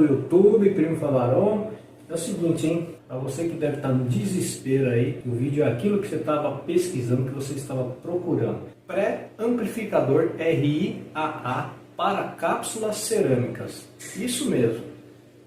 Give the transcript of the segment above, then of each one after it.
do YouTube, Primo Favarone. É o seguinte, hein? Para você que deve estar no desespero aí, o vídeo é aquilo que você estava pesquisando, que você estava procurando. Pré-amplificador RIAA para cápsulas cerâmicas. Isso mesmo.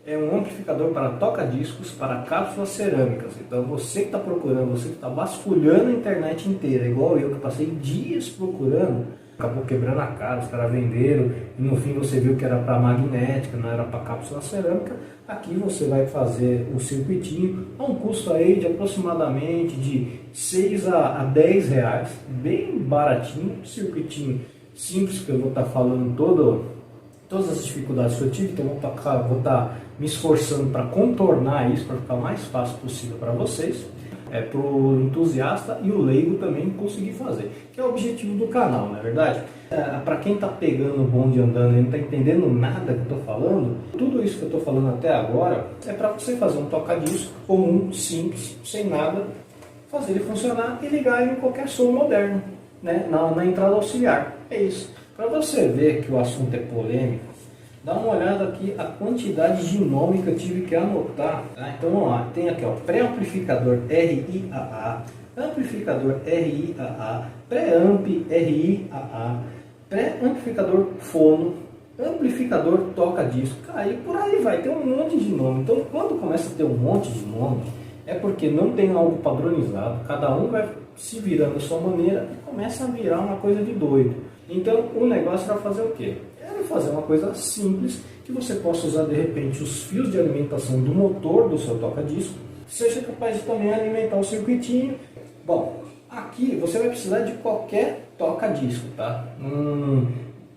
É um amplificador para toca-discos para cápsulas cerâmicas. Então você que está procurando, você que está vasculhando a internet inteira, igual eu que passei dias procurando, acabou quebrando a cara, os caras venderam e no fim você viu que era para magnética, não era para cápsula cerâmica. Aqui você vai fazer o circuitinho a um custo aí de aproximadamente de 6 a 10 reais, bem baratinho, circuitinho simples que eu vou estar falando todas as dificuldades que eu tive, então vou estar me esforçando para contornar isso, para ficar o mais fácil possível para vocês, para o entusiasta e o leigo também conseguir fazer, que é o objetivo do canal, não é verdade? Para quem está pegando o bonde andando e não está entendendo nada que eu estou falando, tudo isso que eu estou falando até agora é para você fazer um toca-disco comum, simples, sem nada, fazer ele funcionar e ligar ele em qualquer som moderno, né? na entrada auxiliar. É isso. Para você ver que o assunto é polêmico, dá uma olhada aqui a quantidade de nome que eu tive que anotar. Tá? Então vamos lá, tem aqui ó, pré-amplificador RIAA, amplificador RIAA, pré-amp RIAA, pré-amplificador fono, amplificador toca-disco. Aí por aí vai ter um monte de nome. Então quando começa a ter um monte de nome, é porque não tem algo padronizado, cada um vai se virando da sua maneira e começa a virar uma coisa de doido. Então o negócio era fazer o quê? Era fazer uma coisa simples que você possa usar de repente os fios de alimentação do motor do seu toca-disco, seja capaz de também alimentar o circuitinho. Bom, aqui você vai precisar de qualquer toca-disco, tá?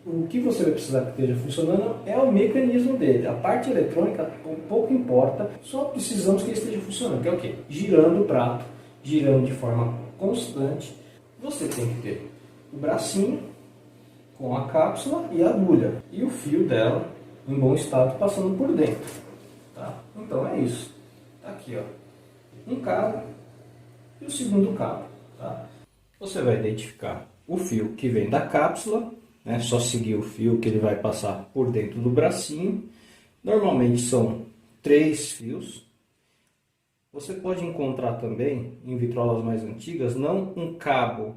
O que você vai precisar que esteja funcionando é o mecanismo dele. A parte eletrônica pouco importa, só precisamos que ele esteja funcionando, que é o quê? Girando o prato, girando de forma constante. Você tem que ter o bracinho com a cápsula e a agulha e o fio dela em bom estado passando por dentro, tá? Então é isso. Tá aqui ó, um cabo e o segundo cabo, tá? Você vai identificar o fio que vem da cápsula, né? Só seguir o fio que ele vai passar por dentro do bracinho. Normalmente são 3 fios. Você pode encontrar também em vitrolas mais antigas não um cabo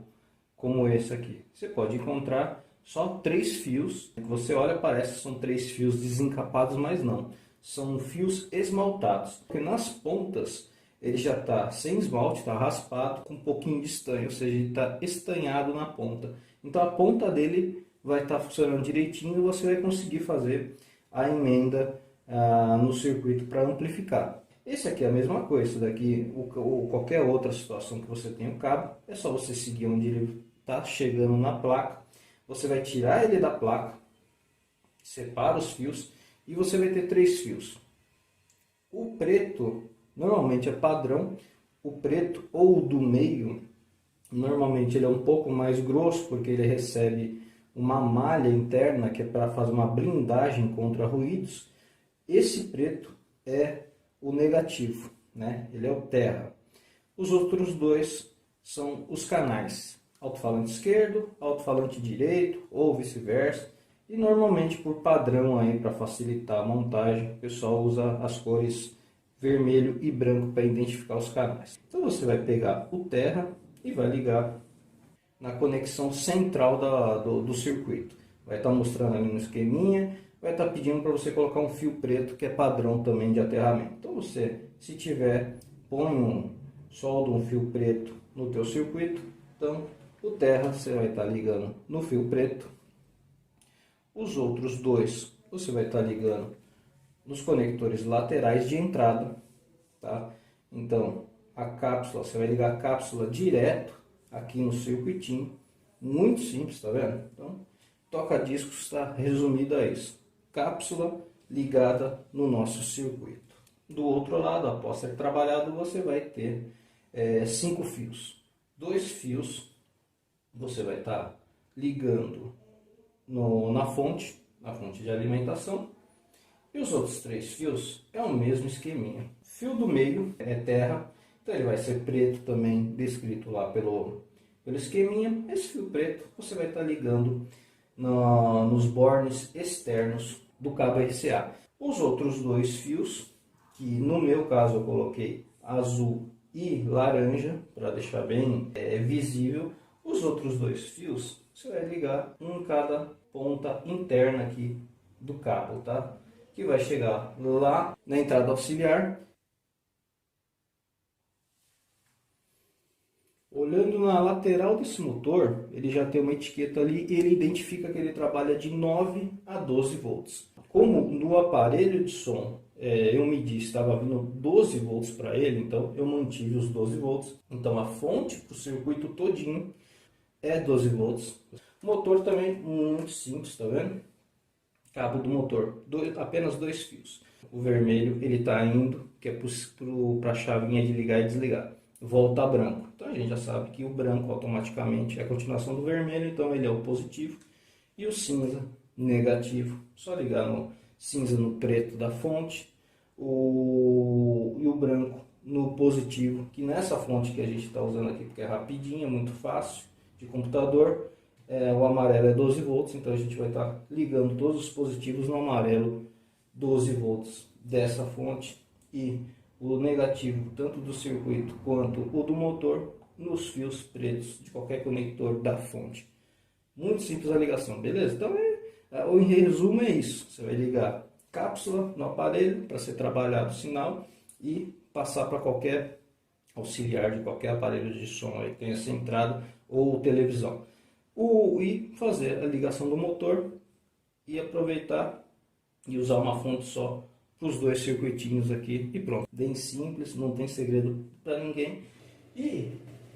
como esse aqui. Você pode encontrar só 3 fios, que você olha parece que são 3 fios desencapados, mas não. São fios esmaltados, porque nas pontas ele já está sem esmalte, está raspado, com um pouquinho de estanho, ou seja, ele está estanhado na ponta. Então a ponta dele vai estar funcionando direitinho e você vai conseguir fazer a emenda no circuito para amplificar. Esse aqui é a mesma coisa, isso daqui, ou qualquer outra situação que você tenha o cabo, é só você seguir onde ele está chegando na placa. Você vai tirar ele da placa, separa os fios e você vai ter 3 fios. O preto normalmente é padrão, o preto ou o do meio, normalmente ele é um pouco mais grosso porque ele recebe uma malha interna que é para fazer uma blindagem contra ruídos. Esse preto é o negativo, né? Ele é o terra. Os outros dois são os canais. Alto-falante esquerdo, alto-falante direito ou vice-versa. E normalmente por padrão aí para facilitar a montagem, o pessoal usa as cores vermelho e branco para identificar os canais. Então você vai pegar o terra e vai ligar na conexão central do circuito. Vai estar mostrando ali no esqueminha, vai estar pedindo para você colocar um fio preto que é padrão também de aterramento. Então você, se tiver, solda um fio preto no teu circuito. Então o terra você vai estar ligando no fio preto. Os outros dois você vai estar ligando nos conectores laterais de entrada, tá? Então a cápsula, você vai ligar a cápsula direto aqui no circuitinho, muito simples, tá vendo? Então toca-discos está resumido a isso, cápsula ligada no nosso circuito. Do outro lado, após ser trabalhado, você vai ter 5 fios. 2 fios você vai estar ligando na fonte de alimentação, e os outros 3 fios é o mesmo esqueminha. Fio do meio é terra, então ele vai ser preto também, descrito lá pelo esqueminha. Esse fio preto você vai estar ligando nos bornes externos do cabo RCA. Os outros dois fios, que no meu caso eu coloquei azul e laranja, para deixar bem visível, os outros dois fios você vai ligar em cada ponta interna aqui do cabo, tá? Que vai chegar lá na entrada auxiliar. Olhando na lateral desse motor, ele já tem uma etiqueta ali, ele identifica que ele trabalha de 9 a 12 volts. Como no aparelho de som eu medi, estava vindo 12 volts para ele, então eu mantive os 12 volts. Então a fonte para o circuito todinho é 12 volts. O motor também muito simples, tá vendo? Cabo do motor, apenas dois fios. O vermelho ele está indo, que é para a chavinha de ligar e desligar. Volta branco. Então a gente já sabe que o branco automaticamente é a continuação do vermelho, então ele é o positivo. E o cinza, negativo. Só ligar no cinza no preto da fonte e o branco no positivo, que nessa fonte que a gente está usando aqui, porque é rapidinha, muito fácil, de computador, o amarelo é 12 volts, então a gente vai estar ligando todos os positivos no amarelo 12 volts dessa fonte e o negativo tanto do circuito quanto o do motor nos fios pretos de qualquer conector da fonte. Muito simples a ligação, beleza? Então em resumo é isso, você vai ligar cápsula no aparelho para ser trabalhado o sinal e passar para qualquer auxiliar de qualquer aparelho de som aí que tenha essa entrada ou televisão. E fazer a ligação do motor e aproveitar e usar uma fonte só para os dois circuitinhos aqui e pronto. Bem simples, não tem segredo para ninguém. E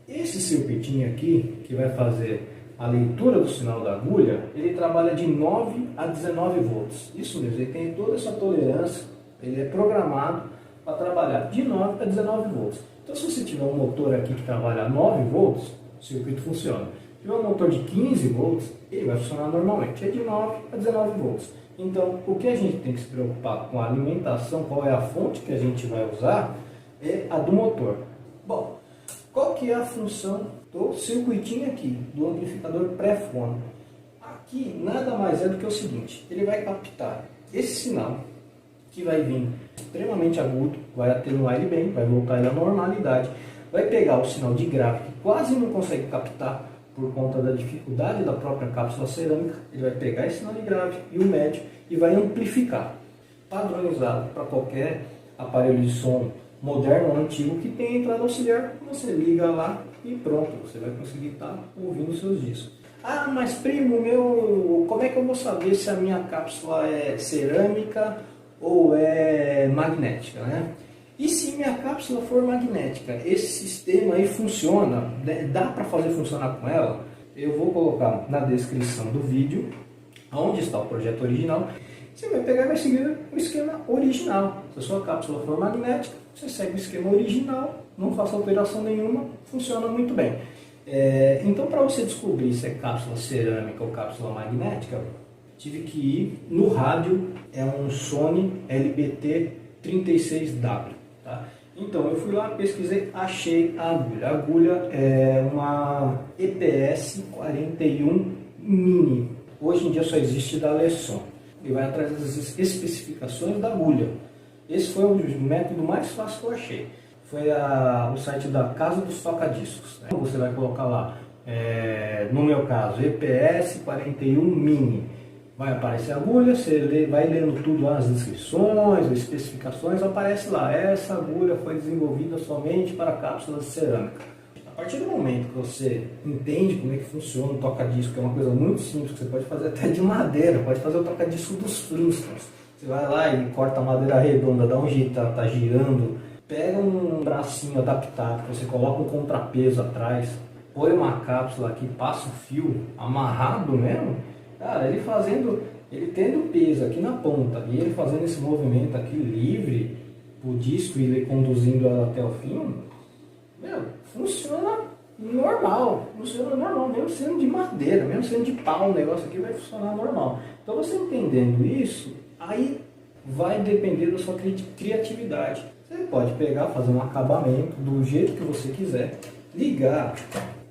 esse circuitinho aqui que vai fazer a leitura do sinal da agulha, ele trabalha de 9 a 19 volts. Isso mesmo, ele tem toda essa tolerância, ele é programado para trabalhar de 9 a 19 volts. Então se você tiver um motor aqui que trabalha a 9 volts, o circuito funciona. Se tiver um motor de 15 volts, ele vai funcionar normalmente, é de 9 a 19 volts. Então, o que a gente tem que se preocupar com a alimentação, qual é a fonte que a gente vai usar, é a do motor. Bom, qual que é a função do circuitinho aqui, do amplificador pré-fono? Aqui nada mais é do que o seguinte, ele vai captar esse sinal, que vai vir extremamente agudo, vai atenuar ele bem, vai voltar ele à normalidade, vai pegar o sinal de grave, que quase não consegue captar, por conta da dificuldade da própria cápsula cerâmica, ele vai pegar esse sinal de grave e o médio e vai amplificar, padronizado para qualquer aparelho de som moderno ou antigo que tenha entrada auxiliar. Você liga lá e pronto, você vai conseguir estar ouvindo seus discos. Ah, mas primo meu, como é que eu vou saber se a minha cápsula é cerâmica ou é magnética, né? E se minha cápsula for magnética, esse sistema aí funciona, dá para fazer funcionar com ela? Eu vou colocar na descrição do vídeo, onde está o projeto original. Você vai pegar e vai seguir o esquema original. Se a sua cápsula for magnética, você segue o esquema original, não faça alteração nenhuma, funciona muito bem. Então, para você descobrir se é cápsula cerâmica ou cápsula magnética, tive que ir no rádio, é um Sony LBT36W. Tá? Então eu fui lá, pesquisei, achei a agulha. A agulha é uma EPS 41 Mini. Hoje em dia só existe da Lesson. E vai atrás das especificações da agulha. Esse foi o método mais fácil que eu achei. Foi o site da Casa dos Tocadiscos. Né? Você vai colocar lá, no meu caso, EPS 41 Mini. Vai aparecer a agulha, você vai lendo tudo lá, as descrições, as especificações, aparece lá, essa agulha foi desenvolvida somente para cápsulas de cerâmica. A partir do momento que você entende como é que funciona o toca-disco, que é uma coisa muito simples, que você pode fazer até de madeira, pode fazer o toca-disco dos Flintstones. Você vai lá e corta a madeira redonda, dá um jeito, ela tá girando, pega um bracinho adaptado, que você coloca um contrapeso atrás, põe uma cápsula aqui, passa o fio amarrado mesmo. Cara, ele tendo peso aqui na ponta e ele fazendo esse movimento aqui livre, o disco e ele conduzindo ela até o fim, funciona normal, mesmo sendo de madeira, mesmo sendo de pau, o negócio aqui vai funcionar normal. Então você entendendo isso, aí vai depender da sua criatividade. Você pode pegar, fazer um acabamento do jeito que você quiser, ligar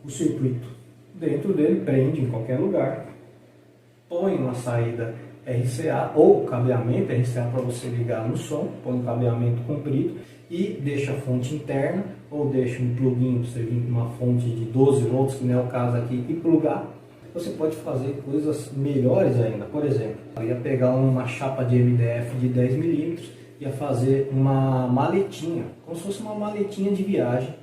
o circuito dentro dele, prende em qualquer lugar, põe uma saída RCA ou cabeamento RCA para você ligar no som, põe um cabeamento comprido e deixa a fonte interna ou deixa um plugin para você vir com uma fonte de 12 volts, que não é o caso aqui, e plugar. Você pode fazer coisas melhores ainda. Por exemplo, eu ia pegar uma chapa de MDF de 10 milímetros, ia fazer uma maletinha, como se fosse uma maletinha de viagem,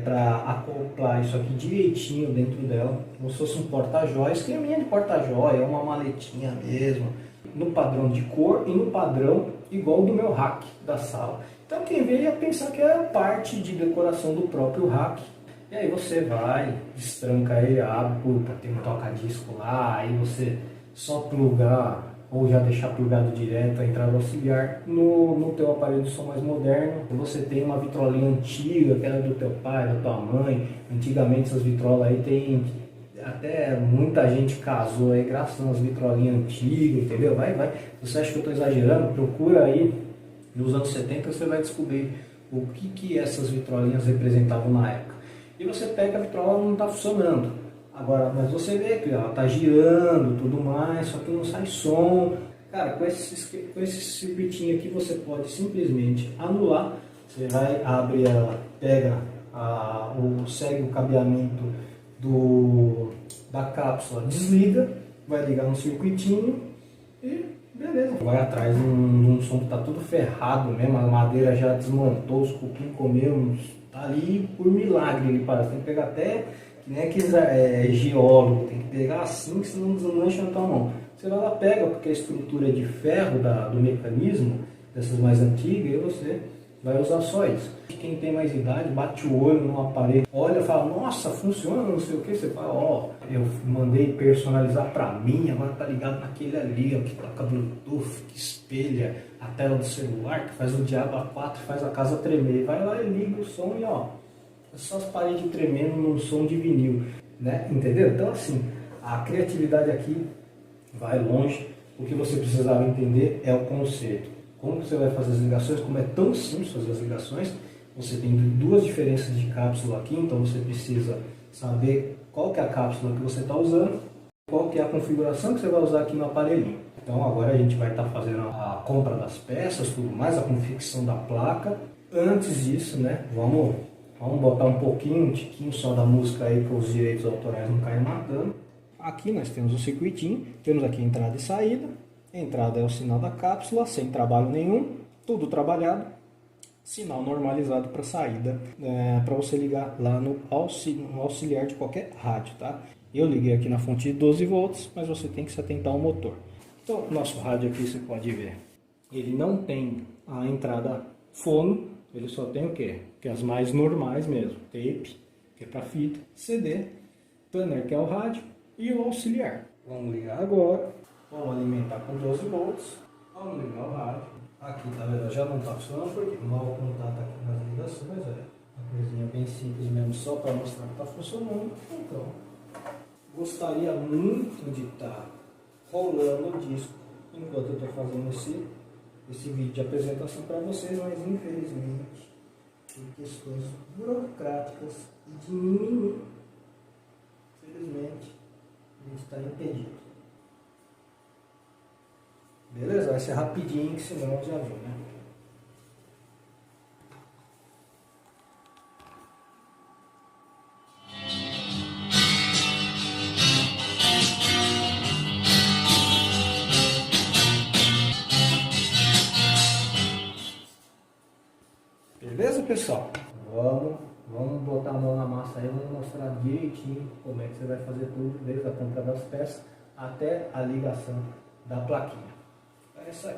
para acoplar isso aqui direitinho dentro dela, como se fosse um porta-joia, esqueminha de porta-joia, é uma maletinha mesmo, no padrão de cor e no padrão igual do meu rack da sala. Então quem vê ia pensar que é parte de decoração do próprio rack. E aí você vai, destranca ele, abre, puta, tem um toca-disco lá, aí você só plugar ou já deixar plugado direto a entrada auxiliar no teu aparelho de som mais moderno. Você tem uma vitrolinha antiga, que era do teu pai, da tua mãe. Antigamente essas vitrolas aí tem até muita gente casou aí graças às vitrolinhas antigas, entendeu? Vai. Se você acha que eu estou exagerando, procura aí nos anos 70, você vai descobrir o que essas vitrolinhas representavam na época. E você pega a vitrola, não está funcionando. Agora, mas você vê que ela está girando, tudo mais, só que não sai som. Cara, com esse circuitinho aqui você pode simplesmente anular. Você vai, abre ela, pega, segue o cabeamento da cápsula, desliga, vai ligar no circuitinho e beleza. Vai atrás de um som que está tudo ferrado mesmo, a madeira já desmontou, os cupim comeu, tá ali por milagre ele parece. Tem que pegar até, que nem aqueles geólogo, tem que pegar assim, senão desmancha na tua mão. Você vai lá, pega, porque a estrutura é de ferro do mecanismo, dessas mais antigas, e você vai usar só isso. Quem tem mais idade, bate o olho no aparelho, olha e fala, nossa, funciona, não sei o que, você fala, ó, eu mandei personalizar pra mim, agora tá ligado naquele ali, ó, que toca Bluetooth, que espelha a tela do celular, que faz o diabo A4, faz a casa tremer. Vai lá e liga o som e ó, é só as paredes tremendo no som de vinil, né? Entendeu? Então assim, a criatividade aqui vai longe. O que você precisava entender é o conceito. Como você vai fazer as ligações, como é tão simples fazer as ligações. Você tem duas diferenças de cápsula aqui, então você precisa saber qual que é a cápsula que você está usando, qual que é a configuração que você vai usar aqui no aparelhinho. Então agora a gente vai estar fazendo a compra das peças, tudo mais, a confecção da placa. Antes disso, né, vamos botar um tiquinho só da música aí para os direitos autorais não caírem matando. Aqui nós temos o circuitinho, temos aqui entrada e saída. A entrada é o sinal da cápsula, sem trabalho nenhum, tudo trabalhado. Sinal normalizado para saída, para você ligar lá no auxiliar de qualquer rádio, tá? Eu liguei aqui na fonte de 12 volts, mas você tem que se atentar ao motor. Então, nosso rádio aqui você pode ver, ele não tem a entrada fono, ele só tem o quê? Que é as mais normais mesmo, tape, que é para fita, CD, planner, que é o rádio, e o auxiliar. Vamos ligar agora, vamos alimentar com 12 volts, vamos ligar o rádio. Aqui, tá vendo? Já não está funcionando porque mal contato aqui nas ligações, uma coisinha bem simples mesmo, só para mostrar que está funcionando. Então, gostaria muito de estar rolando o disco enquanto eu estou fazendo esse vídeo de apresentação para vocês, mas infelizmente, por questões burocráticas e de mimimi, infelizmente, a gente está impedido. Beleza? Vai ser rapidinho, que senão já viu, né? Beleza, pessoal? Vamos botar a mão na massa aí, vamos mostrar direitinho como é que você vai fazer tudo, desde a compra das peças até a ligação da plaquinha. É isso aí.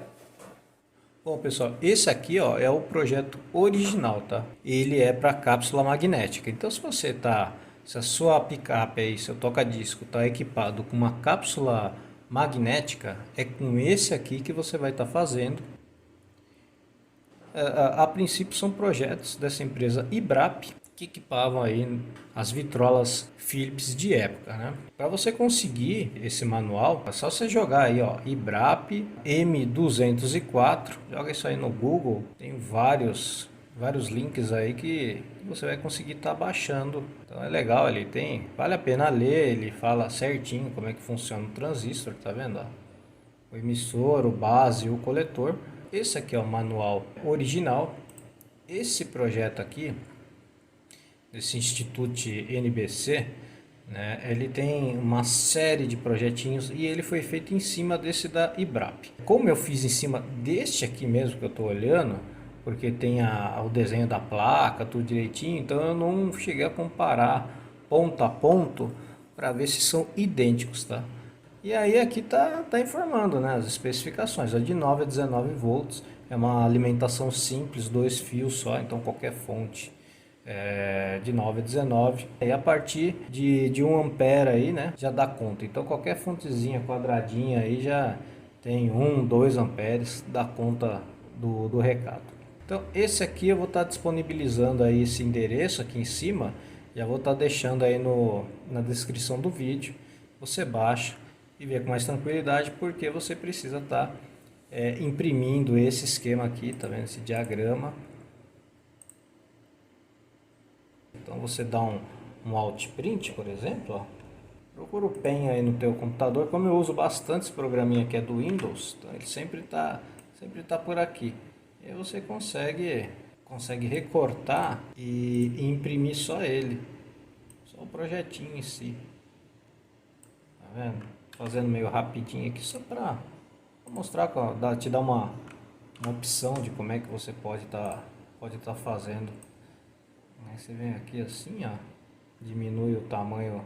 Bom, pessoal, esse aqui, ó, é o projeto original, tá? Ele é para cápsula magnética. Então, se a sua picape aí, seu toca-disco tá equipado com uma cápsula magnética, é com esse aqui que você vai estar fazendo. A princípio são projetos dessa empresa Ibrap, que equipavam aí as vitrolas Philips de época, né? Para você conseguir esse manual, é só você jogar aí, ó, Ibrap M204, joga isso aí no Google, tem vários links aí que você vai conseguir estar baixando. Então é legal, vale a pena ler, ele fala certinho como é que funciona o transistor, tá vendo? Ó? o emissor, o base e o coletor. Esse aqui é o manual original. Esse projeto aqui, desse Instituto NBC, né, ele tem uma série de projetinhos e ele foi feito em cima desse da IBRAP. Como eu fiz em cima deste aqui mesmo que eu estou olhando, porque tem o desenho da placa, tudo direitinho, então eu não cheguei a comparar ponto a ponto para ver se são idênticos, tá? E aí aqui tá informando, né, as especificações, de 9 a 19 volts, é uma alimentação simples, 2 fios só, então qualquer fonte de 9 a 19, e a partir de 1 ampere aí, né, já dá conta. Então qualquer fontezinha quadradinha aí já tem 1, 2 amperes, dá conta do recado. Então esse aqui eu vou estar disponibilizando aí esse endereço aqui em cima, já vou estar deixando aí na descrição do vídeo, você baixa e vê com mais tranquilidade, porque você precisa estar imprimindo esse esquema aqui, tá vendo, esse diagrama. Então você dá um alt print, por exemplo, ó. Procura o PEN aí no teu computador. Como eu uso bastante esse programinha que é do Windows, então ele sempre tá por aqui. E aí você consegue recortar e imprimir só ele, só o projetinho em si. Tá vendo? Fazendo meio rapidinho aqui só para mostrar, te dar uma opção de como é que você pode tá fazendo. Aí você vem aqui assim, ó, diminui o tamanho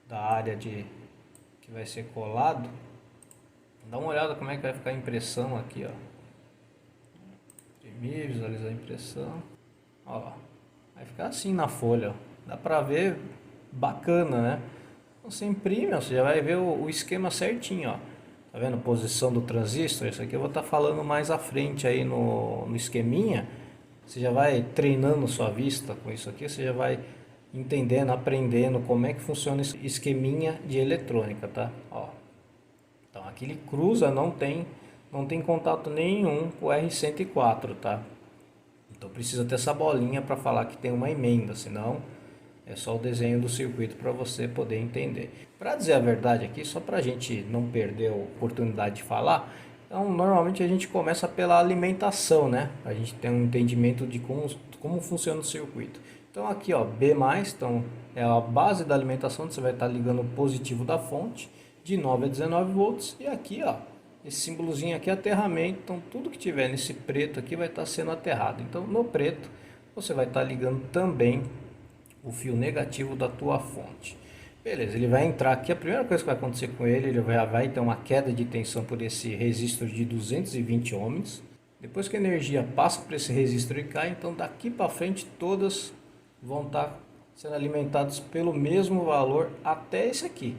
da área que vai ser colado. Dá uma olhada como é que vai ficar a impressão aqui, ó. Imprimir, visualizar a impressão. Ó, vai ficar assim na folha, ó. Dá pra ver bacana, né? Você imprime, ó, você já vai ver o esquema certinho, ó. Tá vendo? Posição do transistor. Isso aqui eu vou estar falando mais à frente aí no esqueminha. Você já vai treinando sua vista com isso aqui, você já vai entendendo, aprendendo como é que funciona esse esqueminha de eletrônica, tá? Ó. Então aqui ele cruza, não tem contato nenhum com o R104, tá? Então precisa ter essa bolinha para falar que tem uma emenda, senão é só o desenho do circuito para você poder entender. Para dizer a verdade aqui, só para a gente não perder a oportunidade de falar, então normalmente a gente começa pela alimentação, né? A gente tem um entendimento de como funciona o circuito. Então aqui, ó, B+, então é a base da alimentação, você vai estar ligando o positivo da fonte de 9 a 19 volts, e aqui, ó, esse símbolozinho aqui é aterramento. Então tudo que tiver nesse preto aqui vai estar sendo aterrado. Então no preto você vai estar ligando também o fio negativo da tua fonte. Beleza, ele vai entrar aqui, a primeira coisa que vai acontecer com ele vai ter uma queda de tensão por esse resistor de 220 ohms. Depois que a energia passa por esse resistor e cai, então daqui para frente todas vão estar sendo alimentadas pelo mesmo valor até esse aqui.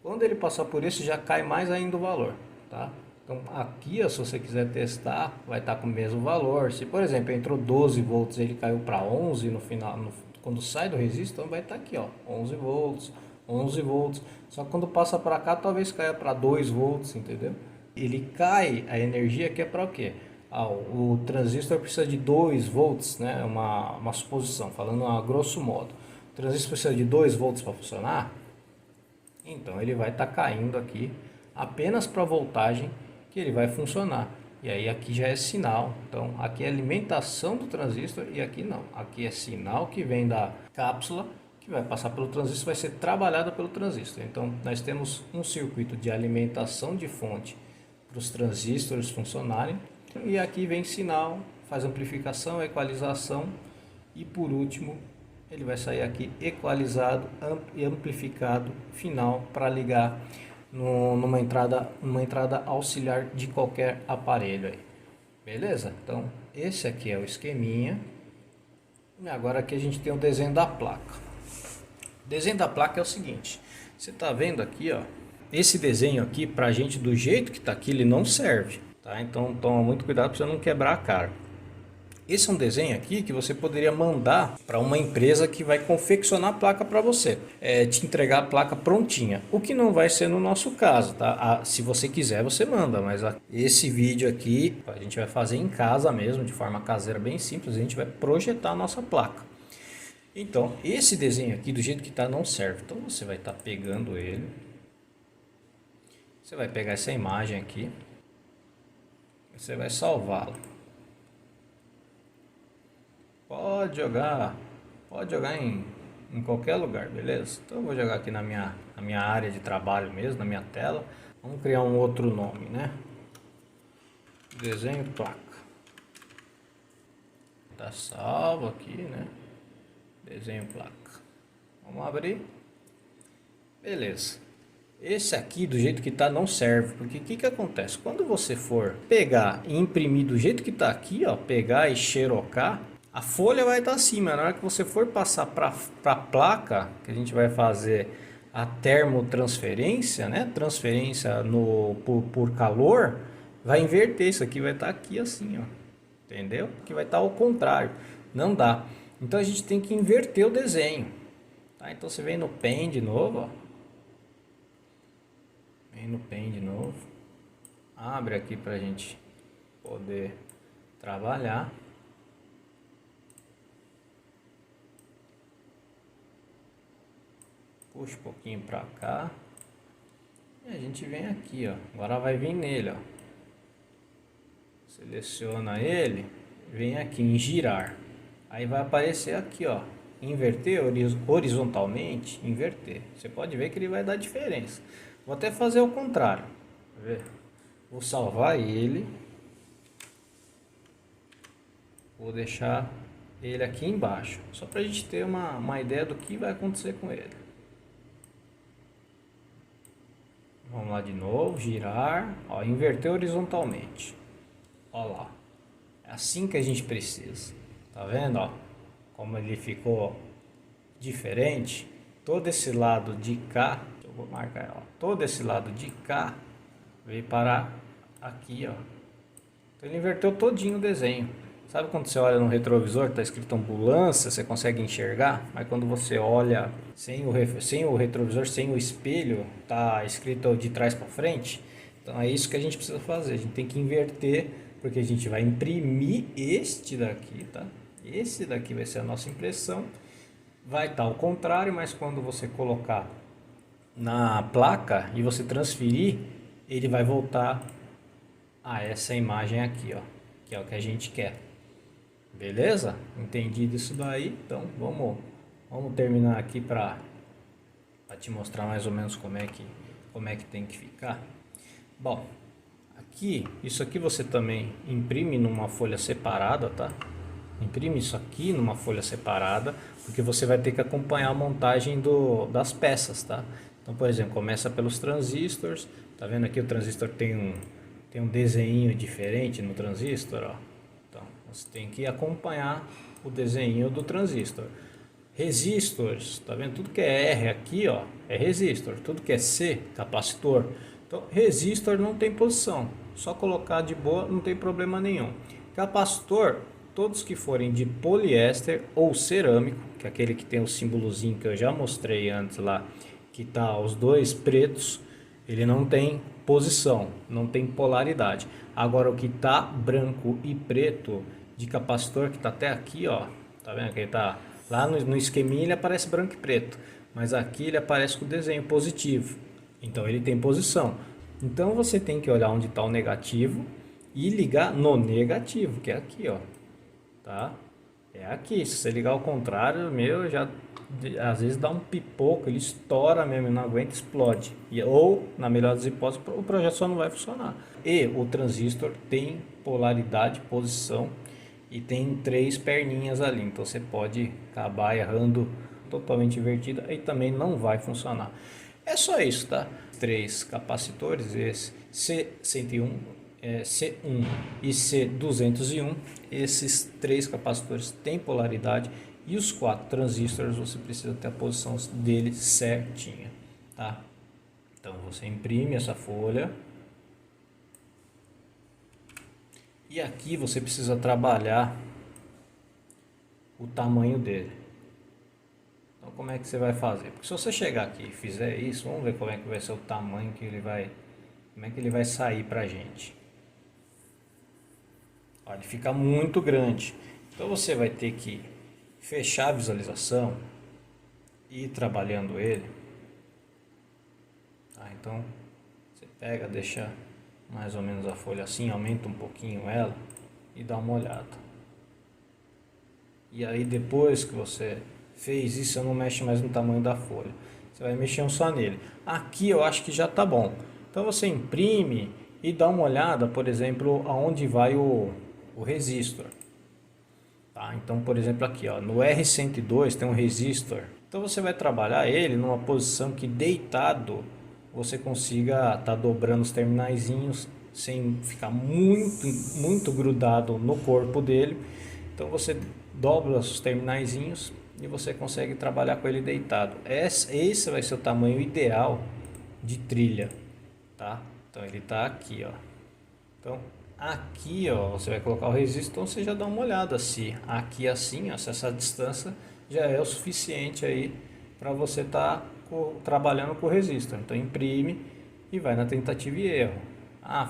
Quando ele passar por esse, já cai mais ainda o valor, tá? Então aqui, ó, se você quiser testar, vai estar com o mesmo valor. Se por exemplo entrou 12 volts, ele caiu para 11 no final, quando sai do resistor, vai estar aqui, ó, 11 volts, 11 volts. Só que quando passa para cá, talvez caia para 2 volts, entendeu? Ele cai, a energia aqui é para o quê? O transistor precisa de 2 volts, né? Uma suposição, falando a grosso modo. O transistor precisa de 2 volts para funcionar, então ele vai estar caindo aqui apenas para a voltagem que ele vai funcionar. E aí aqui já é sinal, então aqui é alimentação do transistor e aqui não. Aqui é sinal que vem da cápsula, que vai passar pelo transistor, vai ser trabalhada pelo transistor. Então nós temos um circuito de alimentação de fonte para os transistores funcionarem. E aqui vem sinal, faz amplificação, equalização e por último ele vai sair aqui equalizado e amplificado final para ligar numa entrada auxiliar de qualquer aparelho aí. Beleza? Então esse aqui é o esqueminha. E agora aqui a gente tem o desenho da placa. O desenho da placa é o seguinte, você está vendo aqui, ó, esse desenho aqui pra gente do jeito que está aqui ele não serve, tá? Então toma muito cuidado para você não quebrar a cara. Esse é um desenho aqui que você poderia mandar para uma empresa que vai confeccionar a placa para você, te entregar a placa prontinha, o que não vai ser no nosso caso, tá? Se você quiser você manda, mas esse vídeo aqui a gente vai fazer em casa mesmo, de forma caseira, bem simples. A gente vai projetar a nossa placa. Então esse desenho aqui do jeito que está não serve, então você vai estar pegando ele Você vai pegar essa imagem aqui, você vai salvá-la. Pode jogar em qualquer lugar, beleza? Então eu vou jogar aqui na minha área de trabalho mesmo, na minha tela. Vamos criar um outro nome, né? Desenho placa. Tá salvo aqui, né? Desenho placa. Vamos abrir. Beleza. Esse aqui, do jeito que tá, não serve. Porque o que acontece? Quando você for pegar e imprimir do jeito que tá aqui, ó, pegar e xerocar, a folha vai estar acima. Na hora que você for passar para a placa, que a gente vai fazer a termotransferência, né? Transferência por calor, vai inverter. Isso aqui vai estar aqui assim, ó. Entendeu? Que vai estar ao contrário. Não dá. Então a gente tem que inverter o desenho. Tá? Então você vem no Pen de novo, ó. Vem no Pen de novo. Abre aqui para a gente poder trabalhar. Puxa um pouquinho para cá. E a gente vem aqui, ó. Agora vai vir nele, ó. Seleciona ele, vem aqui em girar. Aí vai aparecer aqui, ó. Inverter horizontalmente, inverter. Você pode ver que ele vai dar diferença. Vou até fazer o contrário. Tá vendo? Vou salvar ele. Vou deixar ele aqui embaixo. Só para a gente ter uma ideia do que vai acontecer com ele. Vamos lá de novo, girar, ó, inverter horizontalmente. Ó lá. É assim que a gente precisa. Tá vendo, ó? Como ele ficou diferente. Todo esse lado de cá, eu vou marcar, ó. Todo esse lado de cá veio parar aqui, ó. Então ele inverteu todinho o desenho. Sabe quando você olha no retrovisor, tá escrito ambulância, você consegue enxergar? Mas quando você olha sem o retrovisor, sem o espelho, tá escrito de trás para frente? Então é isso que a gente precisa fazer. A gente tem que inverter, porque a gente vai imprimir este daqui, tá? Esse daqui vai ser a nossa impressão. Vai estar ao contrário, mas quando você colocar na placa e você transferir, ele vai voltar a essa imagem aqui, ó, que é o que a gente quer. Beleza? Entendido isso daí? Então vamos terminar aqui para te mostrar mais ou menos como é que tem que ficar. Bom, aqui, isso aqui você também imprime numa folha separada, tá? Imprime isso aqui numa folha separada, porque você vai ter que acompanhar a montagem das peças, tá? Então, por exemplo, começa pelos transistores. Tá vendo aqui o transistor tem um desenho diferente no transistor, ó. Então, você tem que acompanhar o desenho do transistor. Resistores, tá vendo? Tudo que é R aqui, ó, é resistor. Tudo que é C, capacitor. Então, resistor não tem posição. Só colocar de boa, não tem problema nenhum. Capacitor, todos que forem de poliéster ou cerâmico, que é aquele que tem o símbolozinho que eu já mostrei antes lá, que tá os dois pretos, ele não tem posição, não tem polaridade. Agora o que tá branco e preto de capacitor, que tá até aqui, ó, tá vendo que ele tá lá no esqueminha, ele aparece branco e preto, mas aqui ele aparece com o desenho positivo, então ele tem posição. Então você tem que olhar onde está o negativo e ligar no negativo, que é aqui, ó, tá? É aqui. Se você ligar ao contrário, meu, já às vezes dá um pipoco, ele estoura mesmo, não aguenta, explode. Ou, na melhor das hipóteses, o projeto só não vai funcionar. E o transistor tem polaridade, posição e tem 3 perninhas ali, então você pode acabar errando totalmente invertida e também não vai funcionar. É só isso, tá? 3 capacitores, esse C101, C1 e C201, esses 3 capacitores têm polaridade e os 4 transistores você precisa ter a posição deles certinha, tá? Então você imprime essa folha e aqui você precisa trabalhar o tamanho dele. Então como é que você vai fazer? Porque se você chegar aqui e fizer isso, vamos ver como é que vai ser o tamanho que ele vai, como é que ele vai sair pra gente. Ó, ele fica muito grande. Então você vai ter que fechar a visualização e ir trabalhando ele. Tá? Então você pega, deixa mais ou menos a folha assim, aumenta um pouquinho ela e dá uma olhada. E aí depois que você fez isso, você não mexe mais no tamanho da folha. Você vai mexendo só nele. Aqui eu acho que já tá bom. Então você imprime e dá uma olhada, por exemplo, aonde vai o resistor. Tá? Então, por exemplo, aqui ó, no R102 tem um resistor. Então você vai trabalhar ele numa posição que deitado você consiga estar dobrando os terminaizinhos sem ficar muito grudado no corpo dele. Então você dobra os terminaizinhos e você consegue trabalhar com ele deitado. Esse vai ser o tamanho ideal de trilha, tá? Então ele está aqui, ó. Então aqui, ó, você vai colocar o resistor, então você já dá uma olhada se aqui assim, ó, se essa distância já é o suficiente aí para você estar trabalhando com o resistor. Então imprime e vai na tentativa e erro. Ah,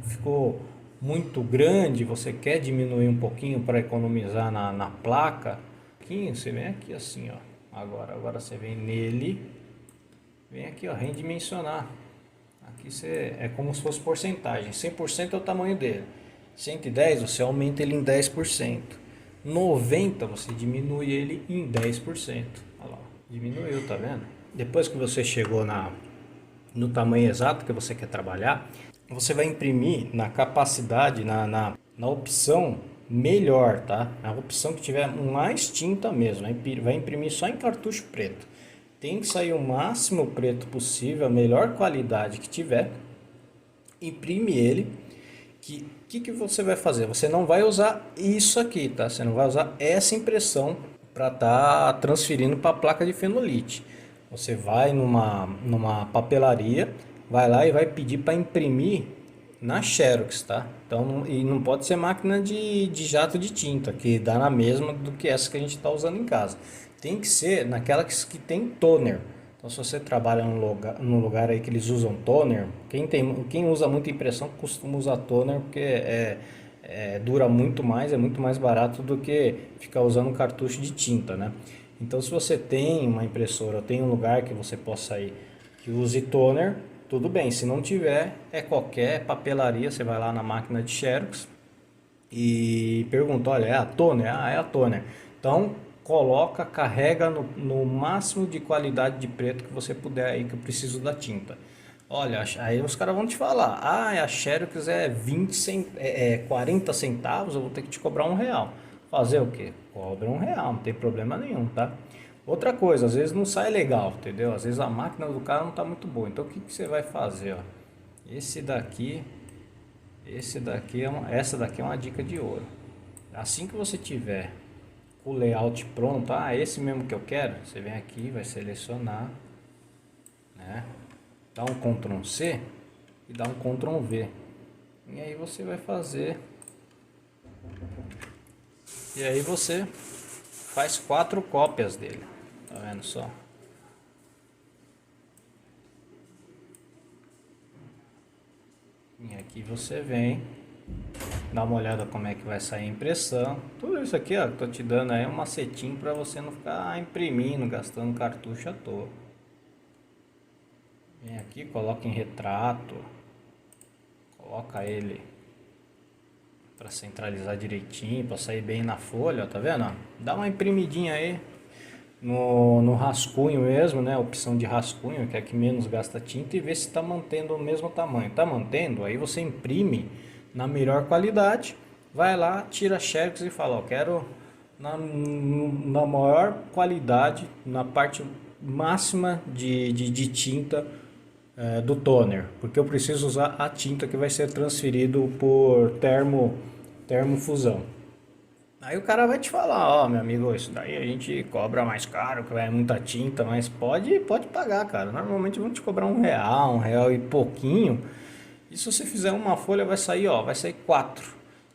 ficou muito grande, você quer diminuir um pouquinho para economizar na placa, você vem aqui assim, ó. Agora você vem nele, vem aqui, ó, redimensionar. Aqui é como se fosse porcentagem. 100% é o tamanho dele. 110 você aumenta ele em 10%. 90 você diminui ele em 10%. Olha lá, diminuiu, tá vendo? Depois que você chegou no tamanho exato que você quer trabalhar, você vai imprimir na capacidade, na opção melhor, tá? A opção que tiver mais tinta mesmo, vai imprimir só em cartucho preto. Tem que sair o máximo preto possível, a melhor qualidade que tiver. Imprime ele. Que você vai fazer? Você não vai usar isso aqui, tá? Você não vai usar essa impressão para estar transferindo para a placa de fenolite. Você vai numa papelaria, vai lá e vai pedir para imprimir na Xerox, tá? Então, e não pode ser máquina de jato de tinta, que dá na mesma do que essa que a gente está usando em casa. Tem que ser naquela que tem toner. Então, se você trabalha num lugar aí que eles usam toner, quem usa muita impressão costuma usar toner porque dura muito mais, é muito mais barato do que ficar usando um cartucho de tinta, né? Então, se você tem uma impressora ou tem um lugar que você possa ir que use toner, tudo bem. Se não tiver, é qualquer papelaria, você vai lá na máquina de Xerox e pergunta, olha, é a toner? Ah, é a toner. Então, carrega no máximo de qualidade de preto que você puder aí, que eu preciso da tinta. Olha, aí os caras vão te falar, a Xerox é 40 centavos, eu vou ter que te cobrar R$1. Fazer o que? Cobra R$1, não tem problema nenhum, tá? Outra coisa, às vezes não sai legal, entendeu? Às vezes a máquina do cara não está muito boa. Então o que você vai fazer, ó? Essa daqui essa daqui é uma dica de ouro. Assim que você tiver o layout pronto, esse mesmo que eu quero, você vem aqui, vai selecionar, né? Dá um Ctrl C e dá um Ctrl V. E aí você vai fazer. E aí você faz 4 cópias dele. Tá vendo só? E aqui você vem, dá uma olhada como é que vai sair a impressão. Tudo isso aqui, ó, que tô te dando aí um macetinho para você não ficar imprimindo, gastando cartucho à toa. Vem aqui, coloca em retrato, coloca ele para centralizar direitinho, para sair bem na folha, ó, tá vendo? Dá uma imprimidinha aí no rascunho mesmo, né? Opção de rascunho, que é que menos gasta tinta, e vê se está mantendo o mesmo tamanho. Tá mantendo? Aí você imprime na melhor qualidade, vai lá, tira a Xerox e fala, ó, quero na maior qualidade, na parte máxima de tinta do toner, porque eu preciso usar a tinta que vai ser transferido por termofusão. Aí o cara vai te falar, ó, meu amigo, isso daí a gente cobra mais caro, que é muita tinta, mas pode pagar, cara. Normalmente vão te cobrar R$1 e pouquinho. E se você fizer uma folha, vai sair, ó, vai sair 4,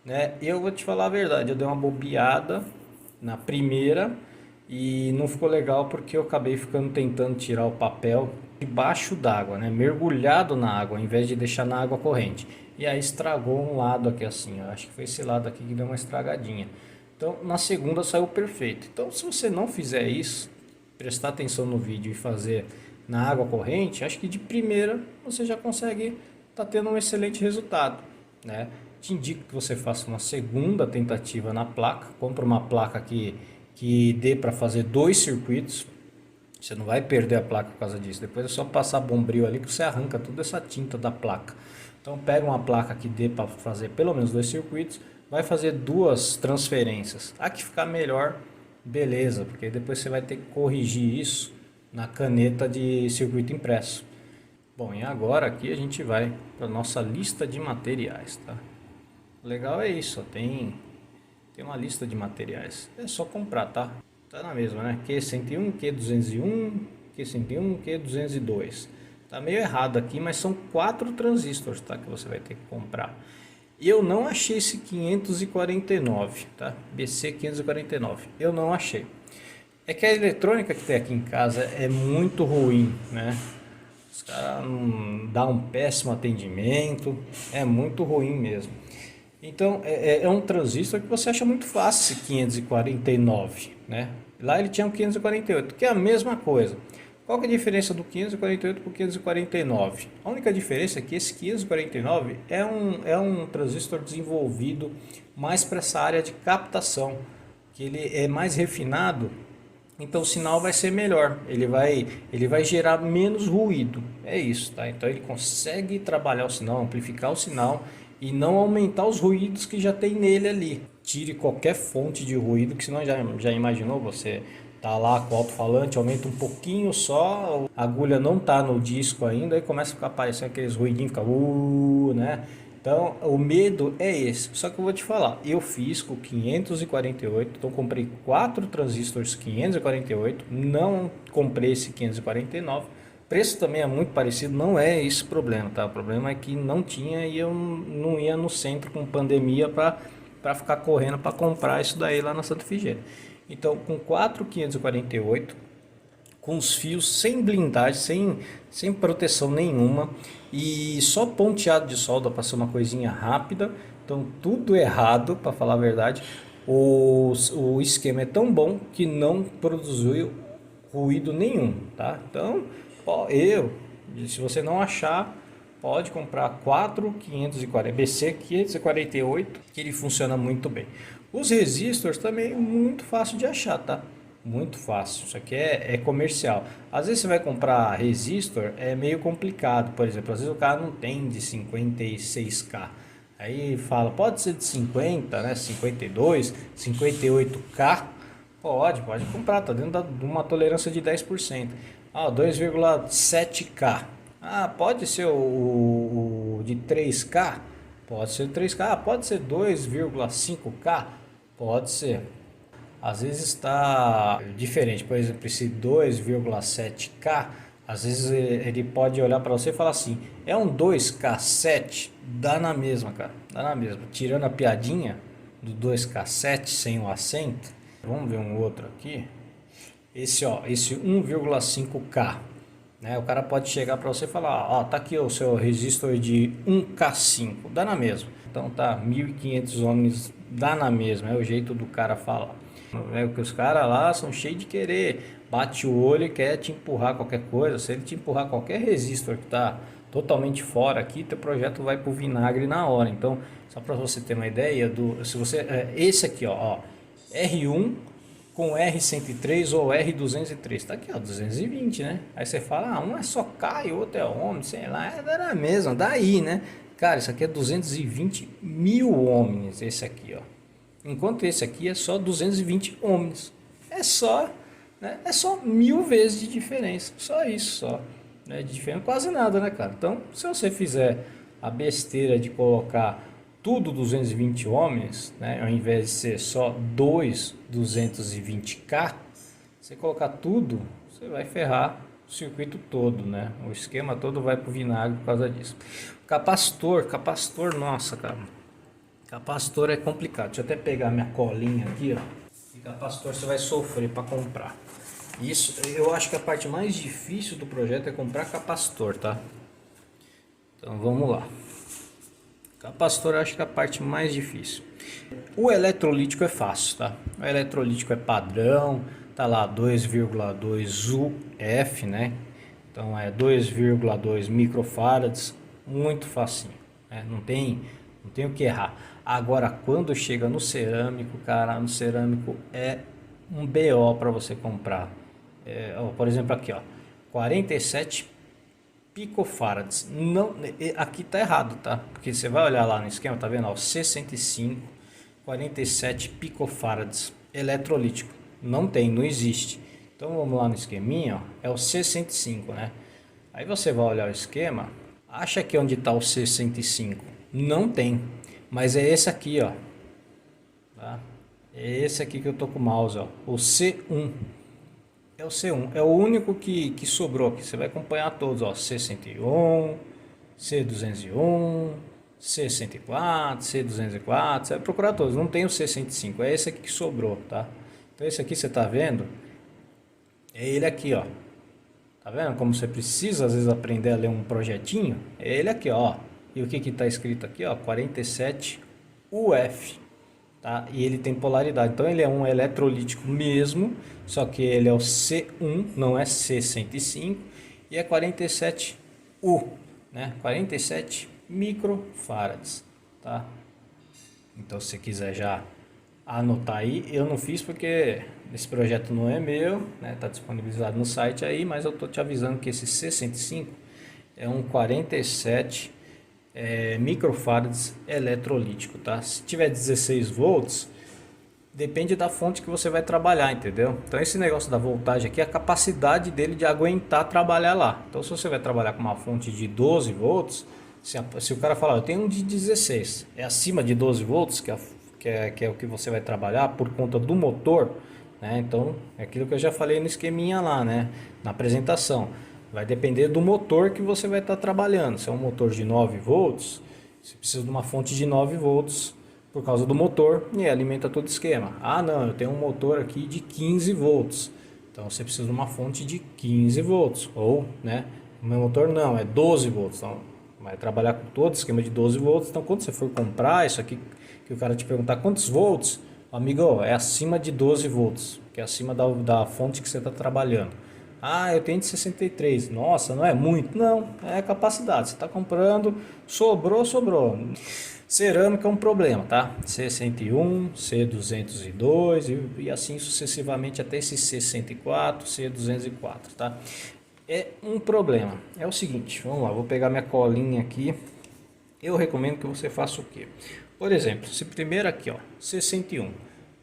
né? Eu vou te falar a verdade, eu dei uma bobeada na primeira e não ficou legal porque eu acabei tentando tirar o papel debaixo d'água, né? Mergulhado na água, ao invés de deixar na água corrente. E aí estragou um lado aqui assim, ó. Acho que foi esse lado aqui que deu uma estragadinha. Então na segunda saiu perfeito. Então se você não fizer isso, prestar atenção no vídeo e fazer na água corrente, acho que de primeira você já consegue estar tendo um excelente resultado, né? Te indico que você faça uma segunda tentativa na placa, compra uma placa que dê para fazer 2 circuitos. Você não vai perder a placa por causa disso. Depois é só passar bombril ali que você arranca toda essa tinta da placa. Então pega uma placa que dê para fazer pelo menos 2 circuitos, vai fazer 2 transferências. A que ficar melhor, beleza, porque depois você vai ter que corrigir isso na caneta de circuito impresso. Bom, e agora aqui a gente vai para nossa lista de materiais, tá? O legal é isso, ó, tem uma lista de materiais. É só comprar, tá? Tá na mesma, né? Q101, Q201, Q101, Q202. Tá meio errado aqui, mas são 4 transistores, tá? Que você vai ter que comprar. Eu não achei esse 549, tá? BC 549. Eu não achei. É que a eletrônica que tem aqui em casa é muito ruim, né? Os caras dão um péssimo atendimento. É muito ruim mesmo. Então é um transistor que você acha muito fácil, esse 549, né? Lá ele tinha um 548, que é a mesma coisa. Qual que é a diferença do 548 para o 549? A única diferença é que esse 549 é um transistor desenvolvido mais para essa área de captação, que ele é mais refinado, então o sinal vai ser melhor, ele vai gerar menos ruído, é isso, tá? Então ele consegue trabalhar o sinal, amplificar o sinal e não aumentar os ruídos que já tem nele ali. Tire qualquer fonte de ruído, que senão já imaginou, você tá lá com o alto-falante, aumenta um pouquinho só, a agulha não tá no disco ainda, e começa a ficar aparecendo aqueles ruidinhos, fica né? Então o medo é esse. Só que eu vou te falar, eu fiz com 548, então comprei 4 transistores 548, não comprei esse 549. Preço também é muito parecido, não é esse o problema, tá? O problema é que não tinha e eu não ia no centro com pandemia para ficar correndo para comprar isso daí lá na Santa Efigênia. Então, com 4.548, com os fios sem blindagem, sem proteção nenhuma e só ponteado de solda para ser uma coisinha rápida. Então, tudo errado, para falar a verdade. O esquema é tão bom que não produziu ruído nenhum, tá? Então, se você não achar, pode comprar 4.540 BC 548, que ele funciona muito bem. Os resistors também é muito fácil de achar, tá? Muito fácil. Isso aqui é comercial. Às vezes você vai comprar resistor, é meio complicado. Por exemplo, às vezes o cara não tem de 56K. Aí fala, pode ser de 50, né? 52, 58K. Pode comprar, tá dentro de uma tolerância de 10%. 2,7K. Pode ser o de 3K? Pode ser 3K. Pode ser 2,5K? Pode ser. Às vezes está diferente. Por exemplo, esse 2,7K, às vezes ele pode olhar para você e falar assim, é um 2K7? Dá na mesma, cara. Dá na mesma. Tirando a piadinha do 2K7 sem o acento. Vamos ver um outro aqui. Esse 1,5K, né? O cara pode chegar para você e falar, tá aqui o seu resistor de 1K5, dá na mesma. Então tá 1.500 ohms, dá na mesma, é o jeito do cara falar. É que os caras lá são cheios de querer, bate o olho e quer te empurrar qualquer coisa. Se ele te empurrar qualquer resistor que tá totalmente fora aqui, teu projeto vai pro vinagre na hora. Então, só para você ter uma ideia se você esse aqui, R1 com R103 ou R203, tá aqui 220, né? Aí você fala, um é só K e o outro é ohm, sei lá, era a mesma, daí, né? Cara, isso aqui é 220 mil ohms, esse aqui, enquanto esse aqui é só 220 ohms, é só 1000 vezes de diferença, só isso, só, né? De diferença quase nada, né, cara? Então, se você fizer a besteira de colocar tudo 220 ohms, né, ao invés de ser só 220K, você colocar tudo, você vai ferrar o circuito todo, né? O esquema todo vai pro vinagre por causa disso. Capacitor, nossa, cara. Capacitor é complicado. Deixa eu até pegar minha colinha aqui, E capacitor você vai sofrer para comprar. Isso, eu acho que a parte mais difícil do projeto é comprar capacitor, tá? Então vamos lá. Capacitor, acho que é a parte mais difícil. O eletrolítico é fácil, tá? O eletrolítico é padrão, tá lá 2,2 UF, né? Então é 2,2 microfarads, muito facinho, né? Não tem o que errar. Agora, quando chega no cerâmico, cara, no cerâmico é um BO para você comprar. Ó, por exemplo, aqui, ó, 47 picofarads. Não, aqui tá errado, tá? Porque você vai olhar lá no esquema, tá vendo? Ó, C105, 47 picofarads eletrolítico. Não tem, não existe. Então vamos lá no esqueminha, ó, é o C105, né? Aí você vai olhar o esquema, acha que onde está o C105? Não tem, mas é esse aqui, ó. Tá? É esse aqui que eu tô com o mouse, ó, o C1. É o C1, é o único que sobrou aqui. Você vai acompanhar todos, ó, C101, C201, C104, C204. Você vai procurar todos, não tem o C105, é esse aqui que sobrou, tá? Então esse aqui você tá vendo? É ele aqui, ó. Tá vendo como você precisa às vezes aprender a ler um projetinho? É ele aqui, ó. E o que que tá escrito aqui, ó? 47 UF. Tá? E ele tem polaridade, então ele é um eletrolítico mesmo, só que ele é o C1, não é C105, e é 47U, né? 47 microfarads, tá? Então se você quiser já anotar aí, eu não fiz porque esse projeto não é meu, né? Tá disponibilizado no site aí, mas eu tô te avisando que esse C105 é um 47 microfarads eletrolítico, tá? Se tiver 16 volts, depende da fonte que você vai trabalhar, entendeu? Então esse negócio da voltagem aqui é a capacidade dele de aguentar trabalhar lá. Então se você vai trabalhar com uma fonte de 12 volts, se o cara falar, eu tenho um de 16, é acima de 12 volts, que é o que você vai trabalhar por conta do motor, né? Então é aquilo que eu já falei no esqueminha lá, né? Na apresentação. Vai depender do motor que você vai estar trabalhando. Se é um motor de 9 volts, você precisa de uma fonte de 9 volts por causa do motor e alimenta todo o esquema. Ah, não, eu tenho um motor aqui de 15 volts. Então você precisa de uma fonte de 15 volts. Ou, né, o meu motor não, é 12 volts. Então vai trabalhar com todo o esquema de 12 volts. Então quando você for comprar isso aqui, que o cara te perguntar quantos volts, amigo, é acima de 12 volts, que é acima da fonte que você está trabalhando. Ah, eu tenho de 63. Nossa, não é muito? Não, é capacidade. Você está comprando, sobrou, sobrou. Cerâmica é um problema, tá? C101, C202 e assim sucessivamente até esse C104, C204, tá? É um problema. É o seguinte, vamos lá, vou pegar minha colinha aqui. Eu recomendo que você faça o quê? Por exemplo, esse primeiro aqui, ó, C101.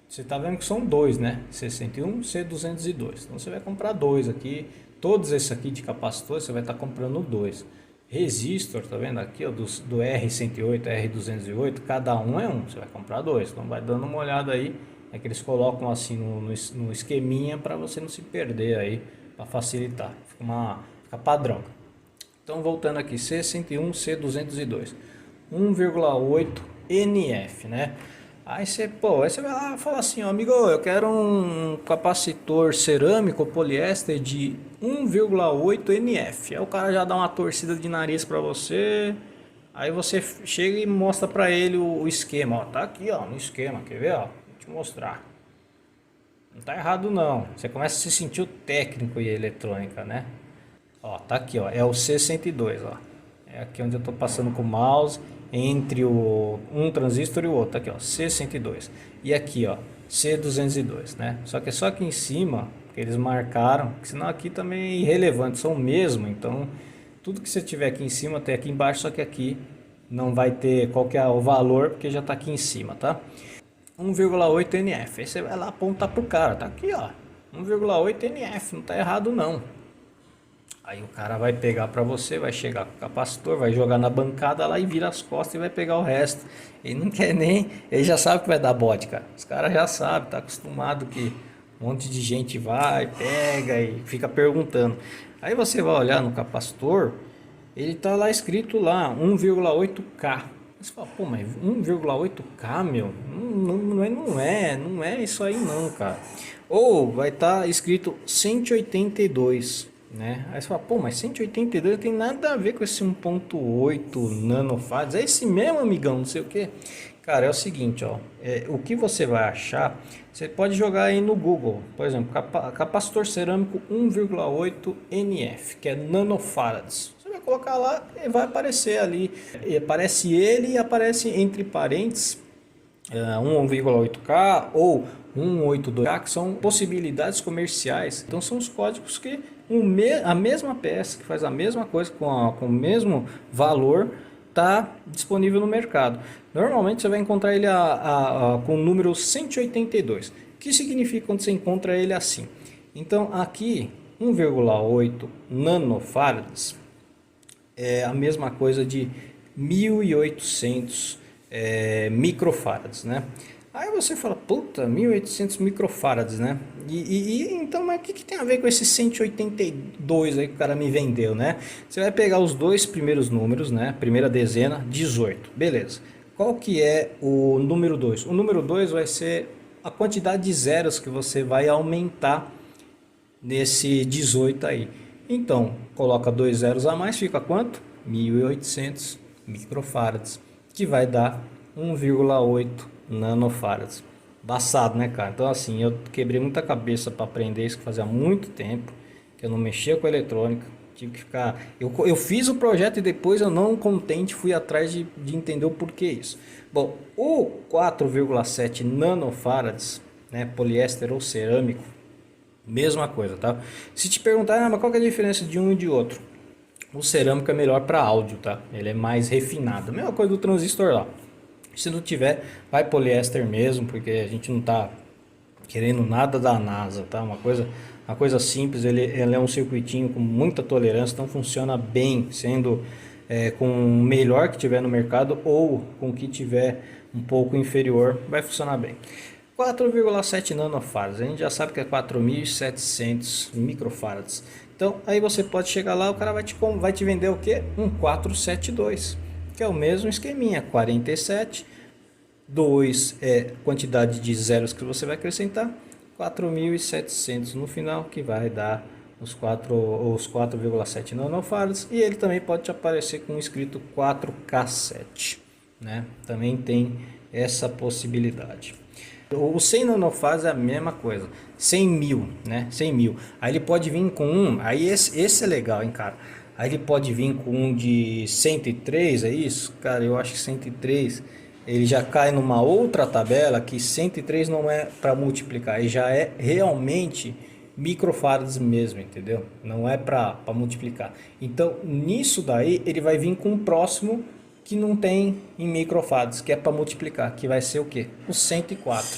Você está vendo que são dois, né? C101, C202. Então você vai comprar dois aqui. Todos esses aqui de capacitor você vai estar comprando dois. Resistor, tá vendo aqui, ó, do R108, R208, cada um é um. Você vai comprar dois. Então vai dando uma olhada aí. É que eles colocam assim no esqueminha para você não se perder aí, para facilitar. Fica padrão. Então voltando aqui, C101, C202. 1,8 NF, né? Aí você vai lá e fala assim, ó, amigo, eu quero um capacitor cerâmico poliéster de 1,8 NF. Aí o cara já dá uma torcida de nariz para você. Aí você chega e mostra para ele o esquema, ó, tá aqui, ó, no esquema, quer ver, ó? Vou te mostrar. Não tá errado não. Você começa a se sentir o técnico e a eletrônica, né? Ó, tá aqui, ó, é o C102, ó. É aqui onde eu tô passando com o mouse entre um transistor e o outro, aqui ó, C102 e aqui ó, C202, né? Só que é só aqui em cima que eles marcaram, senão aqui também é irrelevante, são o mesmo, então tudo que você tiver aqui em cima tem aqui embaixo, só que aqui não vai ter qual que é o valor, porque já tá aqui em cima, tá? 1,8 NF, aí você vai lá apontar pro cara, tá aqui ó, 1,8 NF, não tá errado não. Aí o cara vai pegar para você, vai chegar com o capacitor, vai jogar na bancada lá e vira as costas e vai pegar o resto. Ele não quer nem, ele já sabe que vai dar bode, cara. Os caras já sabem, tá acostumado que um monte de gente vai, pega e fica perguntando. Aí você vai olhar no capacitor, ele tá lá escrito lá 1,8K. Você fala, pô, mas 1,8K, meu? Não é isso aí não, cara. Ou vai estar escrito 182. Né? Aí você fala, pô, mas 182 não tem nada a ver com esse 1,8 nanofarads. É esse mesmo, amigão, não sei o que. Cara, é o seguinte, ó, o que você vai achar, você pode jogar aí no Google, por exemplo, capacitor cerâmico 1,8 NF, que é nanofarads. Você vai colocar lá e vai aparecer ali, e aparece ele e aparece entre parênteses 1,8K ou 182K, que são possibilidades comerciais. Então são os códigos que a mesma peça que faz a mesma coisa com o mesmo valor está disponível no mercado. Normalmente você vai encontrar ele com o número 182. O que significa quando você encontra ele assim? Então aqui 1,8 nanofarads é a mesma coisa de 1800 microfarads, né? Aí você fala, puta, 1800 microfarads, né? Então, mas o que tem a ver com esse 182 aí que o cara me vendeu, né? Você vai pegar os dois primeiros números, né? Primeira dezena, 18, beleza. Qual que é o número 2? O número 2 vai ser a quantidade de zeros que você vai aumentar nesse 18 aí. Então, coloca dois zeros a mais, fica quanto? 1800 microfarads, que vai dar 1,8 nanofarads. Embaçado, né, cara? Então, assim, eu quebrei muita cabeça para aprender isso, que fazia muito tempo que eu não mexia com eletrônica. Tive que ficar. Eu fiz o projeto e depois eu não contente fui atrás de entender o porquê isso. Bom, o 4,7 nanofarads, né, poliéster ou cerâmico, mesma coisa, tá? Se te perguntar, mas qual que é a diferença de um e de outro? O cerâmico é melhor para áudio, tá? Ele é mais refinado. Mesma coisa do transistor lá. Se não tiver, vai poliéster mesmo, porque a gente não tá querendo nada da NASA, tá? Uma coisa simples, ele é um circuitinho com muita tolerância, então funciona bem, sendo com o melhor que tiver no mercado ou com o que tiver um pouco inferior, vai funcionar bem. 4,7 nanofarads, a gente já sabe que é 4.700 microfarads. Então aí você pode chegar lá, o cara vai te vender o que? Um 472, que é o mesmo esqueminha, 47, 2 é quantidade de zeros que você vai acrescentar, 4.700 no final, que vai dar os 4,7 nanofarads, e ele também pode te aparecer com escrito 4K7, né? Também tem essa possibilidade. O 100 nanofarads é a mesma coisa, 100 mil, né? 100 mil. Aí ele pode vir com aí esse é legal, hein, cara? Aí ele pode vir com um de 103, é isso? Cara, eu acho que 103 ele já cai numa outra tabela que 103 não é para multiplicar, ele já é realmente microfarads mesmo, entendeu? Não é para multiplicar. Então, nisso daí, ele vai vir com o próximo que não tem em microfarads, que é para multiplicar, que vai ser o que? O 104.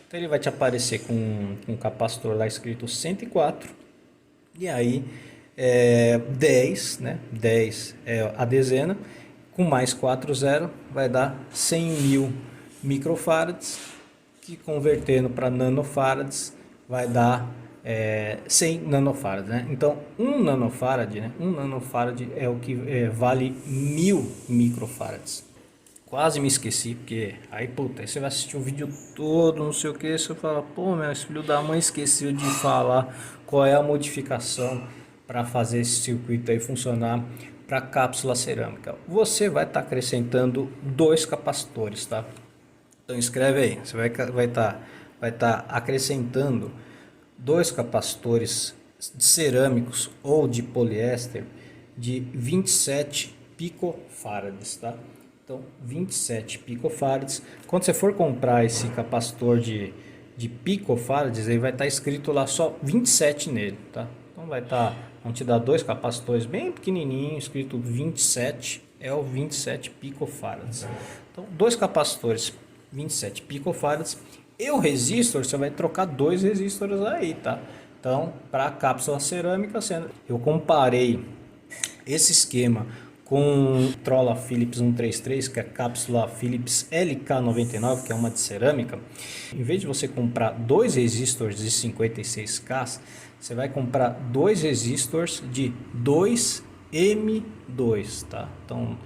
Então, ele vai te aparecer com um capacitor lá escrito 104, e aí 10, né? 10 é a dezena, com mais 4 zero vai dar 100 mil microfarads, que convertendo para nanofarads vai dar 100 nanofarads, né? Então um nanofarad é o que vale 1000 microfarads. Quase me esqueci, porque aí puta, aí você vai assistir o vídeo todo, não sei o que, você fala, pô, meu filho da mãe esqueceu de falar qual é a modificação para fazer esse circuito aí funcionar para cápsula cerâmica. Você vai estar acrescentando dois capacitores, tá? Então escreve aí, você vai estar acrescentando dois capacitores cerâmicos ou de poliéster de 27 picofarads, tá? Então 27 picofarads. Quando você for comprar esse capacitor de picofarads, aí vai estar escrito lá só 27 nele, tá? Então vão te dar dois capacitores bem pequenininhos, escrito 27, é o 27 picofarads. Então, dois capacitores 27 picofarads. E o resistor, você vai trocar dois resistores aí, tá? Então, para a cápsula cerâmica, eu comparei esse esquema com Trolla Philips 133, que é a cápsula Philips LK99, que é uma de cerâmica. Em vez de você comprar dois resistores de 56K, você vai comprar dois resistors de 2M2, tá? Então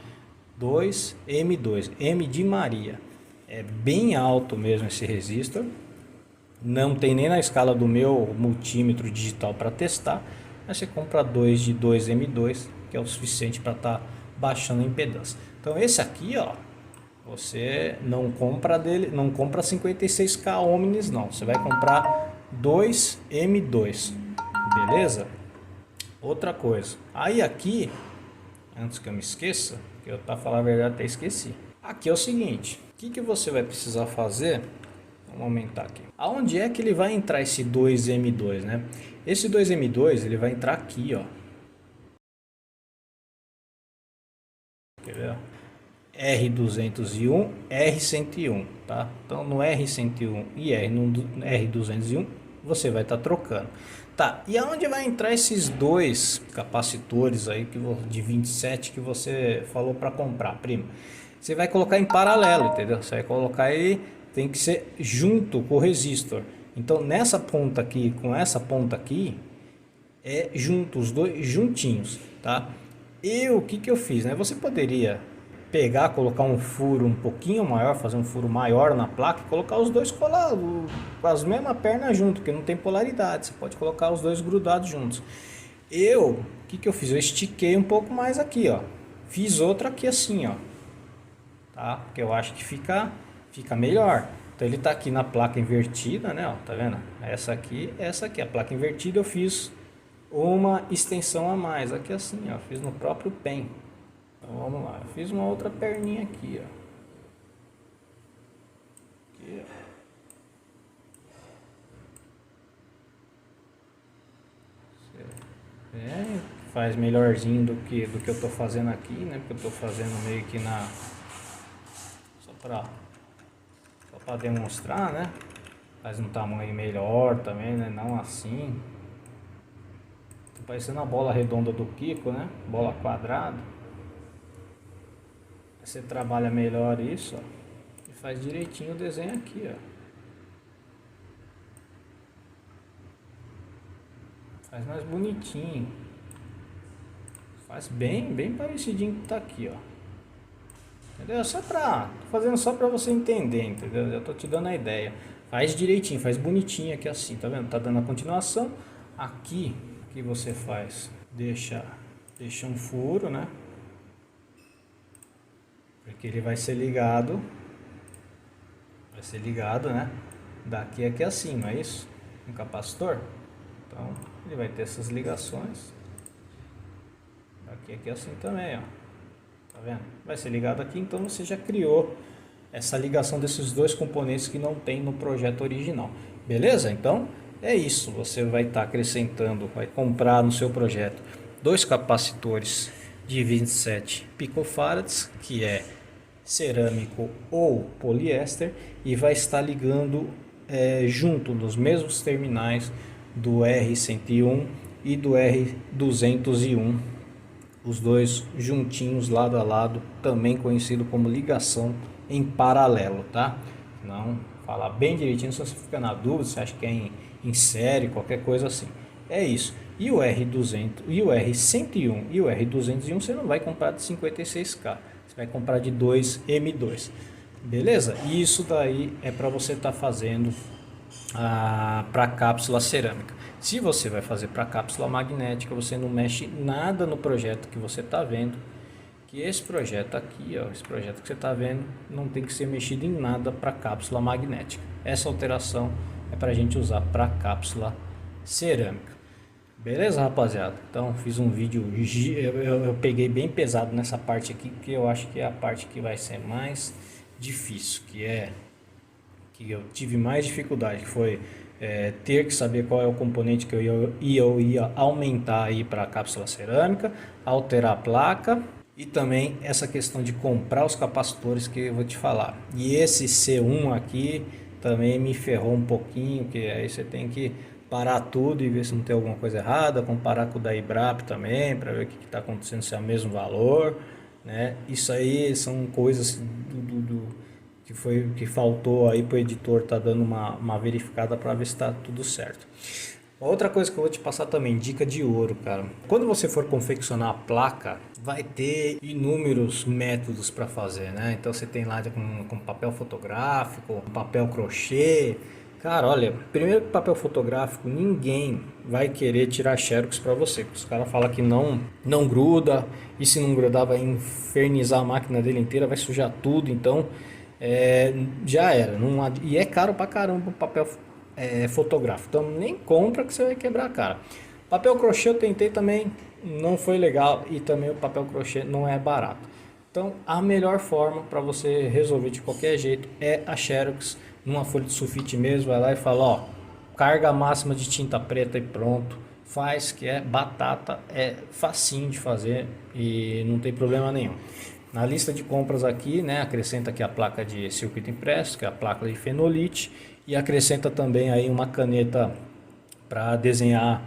2M2, M de Maria. É bem alto mesmo esse resistor. Não tem nem na escala do meu multímetro digital para testar. Mas você compra dois de 2M2, que é o suficiente para estar baixando a impedância. Então esse aqui, ó, Você não compra dele, não compra 56K Omnis não. Você vai comprar 2M2. Beleza? Outra coisa. Aí aqui, antes que eu me esqueça, que eu pra falar a verdade até esqueci. Aqui é o seguinte, o que você vai precisar fazer? Vamos aumentar aqui. Aonde é que ele vai entrar esse 2M2, né? Esse 2M2 ele vai entrar aqui, ó. Quer ver? R201, R101, tá? Então no R101 e no R201 você vai estar trocando. Tá, e aonde vai entrar esses dois capacitores aí de 27 que você falou para comprar, primo? Você vai colocar em paralelo, entendeu? Você vai colocar aí, tem que ser junto com o resistor. Então nessa ponta aqui com essa ponta aqui é junto, os dois juntinhos, tá? E o que eu fiz, né? Você poderia pegar, colocar um furo um pouquinho maior, fazer um furo maior na placa e colocar os dois colados, com as mesmas pernas junto, porque não tem polaridade. Você pode colocar os dois grudados juntos. O que eu fiz? Eu estiquei um pouco mais aqui, ó. Fiz outra aqui assim, ó. Tá? Porque eu acho que fica melhor. Então ele tá aqui na placa invertida, né? Ó, tá vendo? Essa aqui, a placa invertida eu fiz uma extensão a mais. Aqui assim, ó. Fiz no próprio pen. Então vamos lá, eu fiz uma outra perninha aqui, ó. Aqui, ó. Faz melhorzinho do que eu tô fazendo aqui, né? Porque eu tô fazendo meio que só pra demonstrar, né? Faz um tamanho melhor também, né? Não assim. Tô parecendo a bola redonda do Kiko, né? Bola quadrada. Você trabalha melhor isso, ó, e faz direitinho o desenho aqui, ó. Faz mais bonitinho. Faz bem parecidinho que tá aqui, ó. Entendeu? Tô fazendo só pra você entender, entendeu? Eu tô te dando a ideia. Faz direitinho, faz bonitinho aqui assim, tá vendo? Tá dando a continuação. Aqui, o que você faz? Deixa um furo, né? Porque ele vai ser ligado, né? Daqui aqui acima, é isso? Um capacitor. Então ele vai ter essas ligações. Daqui aqui assim também, ó. Tá vendo? Vai ser ligado aqui, então você já criou essa ligação desses dois componentes que não tem no projeto original. Beleza? Então é isso. Você vai estar acrescentando, vai comprar no seu projeto dois capacitores de 27 picofarads, que é cerâmico ou poliéster, e vai estar ligando junto nos mesmos terminais do R101 e do R201, os dois juntinhos lado a lado, também conhecido como ligação em paralelo, tá? Não, falar bem direitinho, se você fica na dúvida, você acha que é em série, qualquer coisa assim. É isso. E o R200, e o R101 e o R201 você não vai comprar de 56K, você vai comprar de 2M2. Beleza? E isso daí é para você estar fazendo para cápsula cerâmica. Se você vai fazer para cápsula magnética, você não mexe nada no projeto que você está vendo. Que esse projeto aqui, ó, esse projeto que você está vendo, não tem que ser mexido em nada para cápsula magnética. Essa alteração é para a gente usar para cápsula cerâmica. Beleza, rapaziada? Então fiz um vídeo, eu peguei bem pesado nessa parte aqui, porque eu acho que é a parte que vai ser mais difícil, que eu tive mais dificuldade, que foi ter que saber qual é o componente que eu ia aumentar aí para a cápsula cerâmica, alterar a placa e também essa questão de comprar os capacitores que eu vou te falar. E esse C1 aqui também me ferrou um pouquinho, que aí você tem que parar tudo e ver se não tem alguma coisa errada, comparar com o da Ibrap também, para ver o que está acontecendo, se é o mesmo valor, né? Isso aí são coisas que faltou aí para o editor tá dando uma verificada para ver se está tudo certo. Outra coisa que eu vou te passar também, dica de ouro, cara. Quando você for confeccionar a placa, vai ter inúmeros métodos para fazer, né? Então você tem lá com papel fotográfico, papel crochê. Cara, olha, primeiro que papel fotográfico, ninguém vai querer tirar xerox para você. Os caras falam que não gruda, e se não grudar vai infernizar a máquina dele inteira, vai sujar tudo, então já era. E é caro pra caramba o papel fotográfico, então nem compra que você vai quebrar a cara. Papel crochê eu tentei também, não foi legal, e também o papel crochê não é barato. Então, a melhor forma para você resolver de qualquer jeito é a Xerox, numa folha de sulfite mesmo. Vai lá e fala, ó, carga máxima de tinta preta e pronto. Faz, que é batata, é facinho de fazer e não tem problema nenhum. Na lista de compras aqui, né, acrescenta aqui a placa de circuito impresso, que é a placa de fenolite, e acrescenta também aí uma caneta para desenhar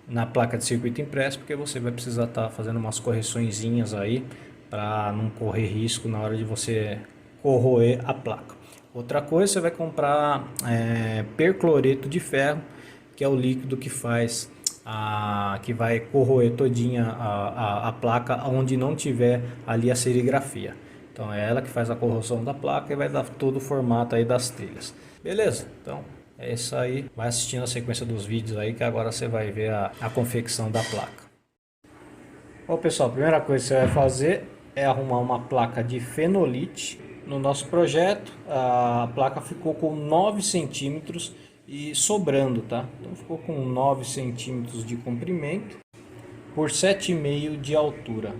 na placa de circuito impresso, porque você vai precisar estar fazendo umas correçõezinhas aí para não correr risco na hora de você corroer a placa. Outra coisa, você vai comprar percloreto de ferro, que é o líquido que faz que vai corroer todinha a placa onde não tiver ali a serigrafia. Então é ela que faz a corrosão da placa e vai dar todo o formato aí das trilhas. Beleza? Então é isso aí. Vai assistindo a sequência dos vídeos aí que agora você vai ver a confecção da placa. Bom, pessoal, a primeira coisa que você vai fazer é arrumar uma placa de fenolite. No nosso projeto, a placa ficou com 9 centímetros e sobrando, tá? Então ficou com 9 centímetros de comprimento por 7,5 de altura.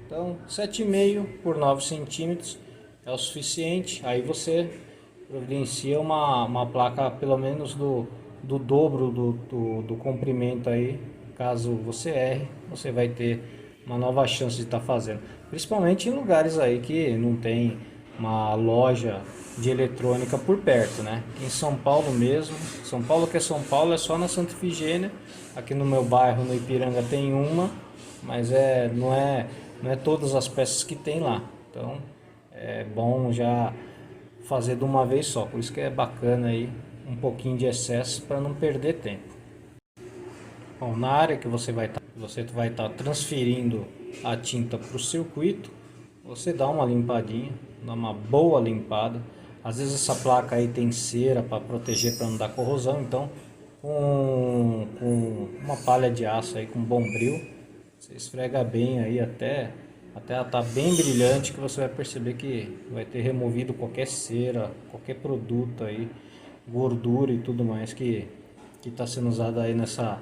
Então 7,5 por 9 centímetros é o suficiente. Aí você providencia uma placa pelo menos do dobro do comprimento aí. Caso você erre, você vai ter uma nova chance de estar fazendo. Principalmente em lugares aí que não tem uma loja de eletrônica por perto, né? Em São Paulo mesmo, São Paulo que é São Paulo, é só na Santa Efigênia. Aqui no meu bairro, no Ipiranga, tem uma, mas não é todas as peças que tem lá. Então é bom já fazer de uma vez só, por isso que é bacana aí um pouquinho de excesso para não perder tempo. Bom, na área que você vai estar transferindo a tinta para o circuito, você dá uma limpadinha, dá uma boa limpada. Às vezes essa placa aí tem cera para proteger, para não dar corrosão, então com uma palha de aço aí com bombril, você esfrega bem aí até ela tá bem brilhante, que você vai perceber que vai ter removido qualquer cera, qualquer produto aí, gordura e tudo mais que está sendo usado aí nessa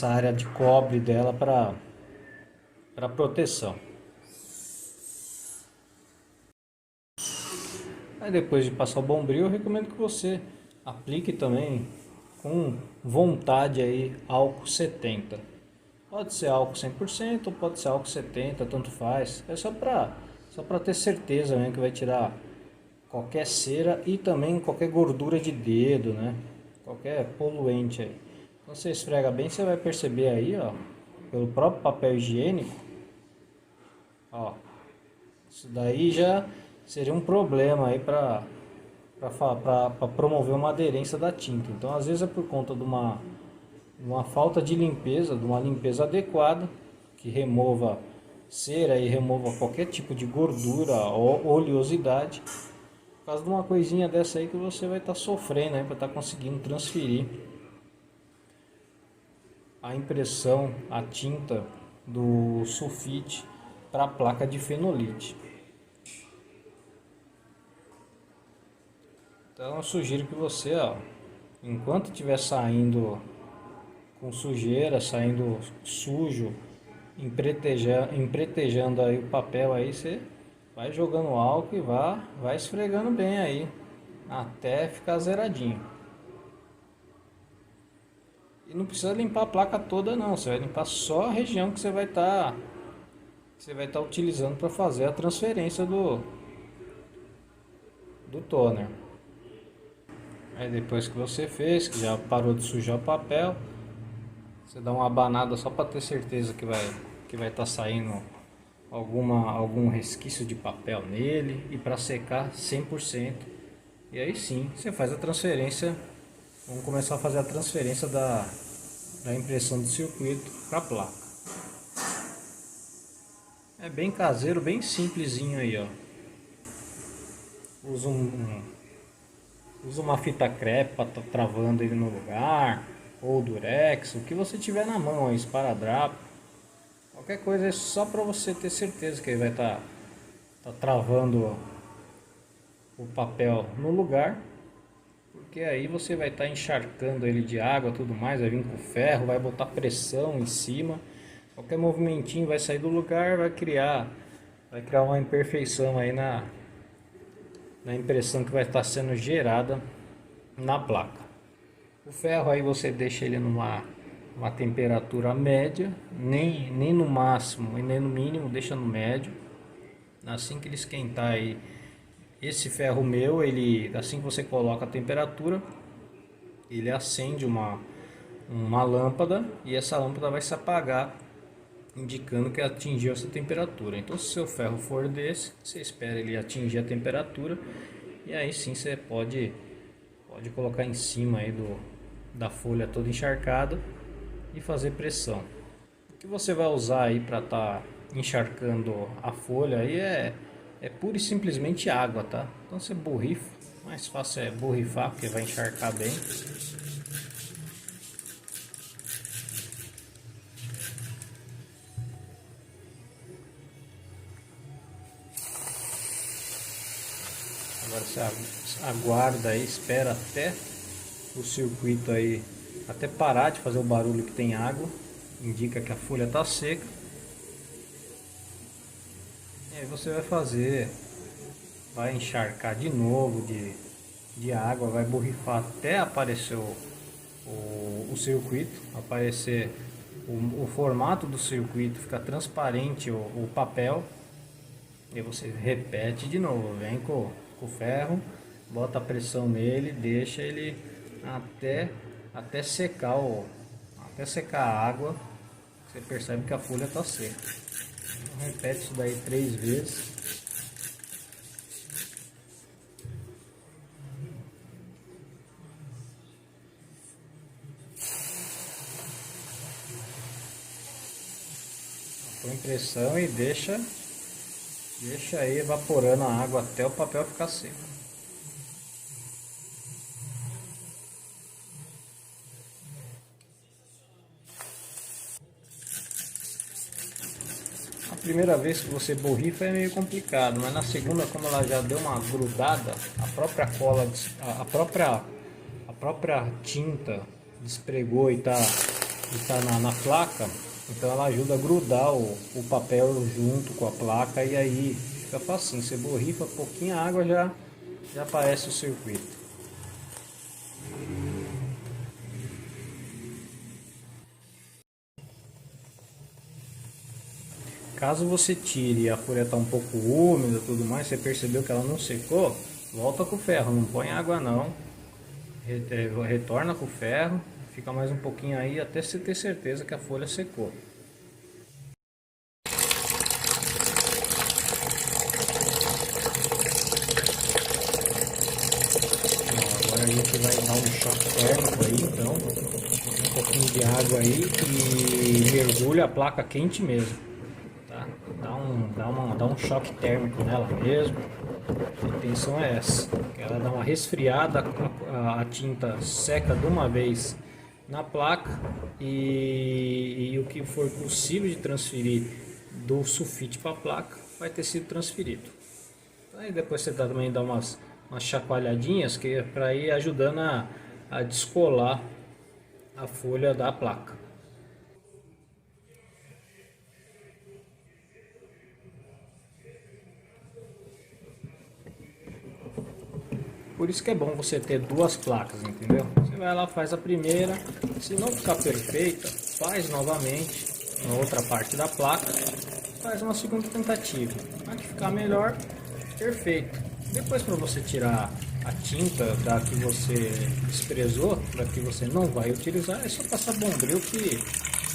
área de cobre dela para proteção. Aí depois de passar o bombril, eu recomendo que você aplique também com vontade aí álcool 70. Pode ser álcool 100% ou pode ser álcool 70%, tanto faz. É só para ter certeza, né, que vai tirar qualquer cera e também qualquer gordura de dedo, né? Qualquer poluente aí. Então você esfrega bem, você vai perceber aí, ó, pelo próprio papel higiênico, ó, isso daí já seria um problema aí para promover uma aderência da tinta. Então às vezes é por conta de uma falta de limpeza, de uma limpeza adequada, que remova cera e remova qualquer tipo de gordura ou oleosidade. Por causa de uma coisinha dessa aí que você vai estar sofrendo aí para estar conseguindo transferir a impressão, a tinta do sulfite para a placa de fenolite. Então eu sugiro que você, ó, enquanto estiver saindo com sujeira, saindo sujo, empretejando aí o papel aí, você vai jogando álcool e vai esfregando bem aí, até ficar zeradinho. E não precisa limpar a placa toda não, você vai limpar só a região que você vai estar utilizando para fazer a transferência do toner. Aí depois que você fez, que já parou de sujar o papel, você dá uma abanada só para ter certeza que vai estar saindo algum resquício de papel nele, e para secar 100%. E aí sim, você faz a transferência. Vamos começar a fazer a transferência da impressão do circuito para a placa. É bem caseiro, bem simplesinho aí, ó. Usa Usa uma fita crepe para tá travando ele no lugar, ou durex, o que você tiver na mão, esparadrapo. Qualquer coisa é só para você ter certeza que ele vai estar tá travando o papel no lugar, porque aí você vai estar encharcando ele de água, tudo mais, vai vir com ferro, vai botar pressão em cima. Qualquer movimentinho vai sair do lugar, vai criar uma imperfeição aí na impressão que vai estar sendo gerada na placa. O ferro aí você deixa ele uma temperatura média, nem no máximo e nem no mínimo, deixa no médio. Assim que ele esquentar aí, esse ferro meu, ele, assim que você coloca a temperatura, ele acende uma lâmpada e essa lâmpada vai se apagar, indicando que atingiu essa temperatura. Então, se o seu ferro for desse, você espera ele atingir a temperatura e aí sim você pode colocar em cima aí da folha toda encharcada e fazer pressão. O que você vai usar aí para estar encharcando a folha aí é pura e simplesmente água, tá? Então você borrifa, mais fácil é borrifar porque vai encharcar bem. Agora você aguarda aí, espera até o circuito aí, até parar de fazer o barulho que tem água, indica que a folha está seca. E aí você vai encharcar de novo de água, vai borrifar até aparecer o circuito, aparecer o formato do circuito, fica transparente o papel. E você repete de novo, vem com o ferro, bota a pressão nele, deixa ele até secar a água. Você percebe que a folha está seca. Então, repete isso daí 3 vezes. Põe pressão e deixa aí evaporando a água até o papel ficar seco. A primeira vez que você borrifa é meio complicado, mas na segunda, como ela já deu uma grudada, a própria cola, a própria tinta despregou e tá na placa. Então ela ajuda a grudar o papel junto com a placa e aí fica facinho. Você borrifa pouquinho, a água já aparece o circuito. Caso você tire e a folha está um pouco úmida e tudo mais, você percebeu que ela não secou, volta com o ferro, não põe água não. Retorna com o ferro. Fica mais um pouquinho aí até você ter certeza que a folha secou. Agora a gente vai dar um choque térmico aí, então. Um pouquinho de água aí e mergulha a placa quente mesmo. Tá? Dá um choque térmico nela mesmo. A intenção é essa. Ela dá uma resfriada, a tinta seca de uma vez na placa e o que for possível de transferir do sulfite para a placa vai ter sido transferido. Aí depois você também dá umas chacoalhadinhas que é para ir ajudando a descolar a folha da placa. Por isso que é bom você ter 2 placas, entendeu? Você vai lá, faz a primeira, se não ficar perfeita, faz novamente na outra parte da placa, faz uma segunda tentativa. Vai ficar melhor, perfeito. Depois, para você tirar a tinta da que você desprezou, da que você não vai utilizar, é só passar bombril que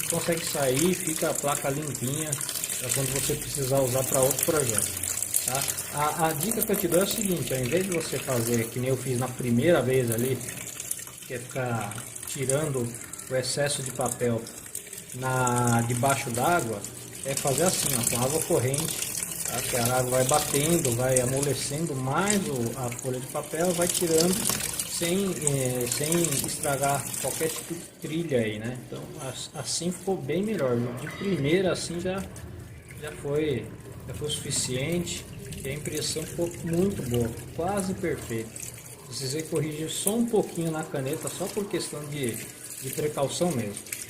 consegue sair, fica a placa limpinha para quando você precisar usar para outro projeto. Tá? A dica que eu te dou é o seguinte: ao invés de você fazer que nem eu fiz na primeira vez ali, que é ficar tirando o excesso de papel debaixo d'água, é fazer assim, ó, com água corrente, tá? Que a água vai batendo, vai amolecendo mais a folha de papel, vai tirando sem estragar qualquer tipo de trilha aí, né? Então assim ficou bem melhor. De primeira assim já foi o suficiente e a impressão ficou muito boa, quase perfeita. Precisei corrigir só um pouquinho na caneta, só por questão de precaução mesmo.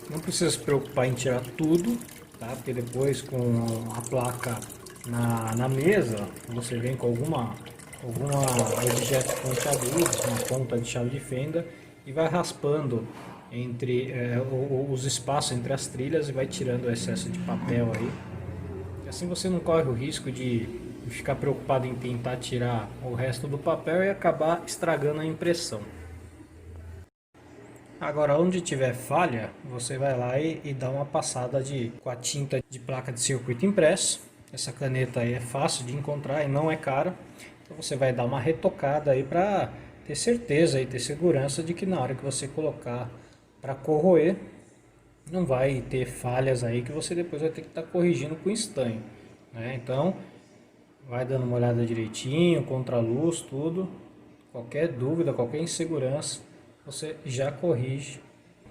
Não precisa se preocupar em tirar tudo, tá? Porque depois com a placa na mesa, você vem com alguma objeto pontiagudo, uma ponta de chave de fenda, e vai raspando entre os espaços entre as trilhas e vai tirando o excesso de papel aí. E assim você não corre o risco de ficar preocupado em tentar tirar o resto do papel e acabar estragando a impressão. Agora, onde tiver falha, você vai lá e dá uma passada com a tinta de placa de circuito impresso. Essa caneta aí é fácil de encontrar e não é cara. Então você vai dar uma retocada aí para ter certeza e ter segurança de que na hora que você colocar para corroer, não vai ter falhas aí que você depois vai ter que estar corrigindo com estanho, né? Então, vai dando uma olhada direitinho, contraluz, tudo. Qualquer dúvida, qualquer insegurança, você já corrige,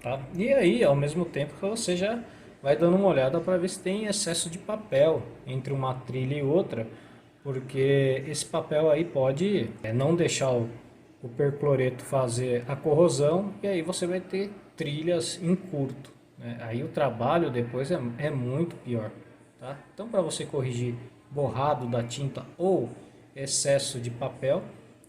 tá? E aí, ao mesmo tempo que você já vai dando uma olhada para ver se tem excesso de papel entre uma trilha e outra, porque esse papel aí pode não deixar o percloreto fazer a corrosão e aí você vai ter trilhas em curto, né? Aí o trabalho depois é muito pior, tá? Então, para você corrigir borrado da tinta ou excesso de papel,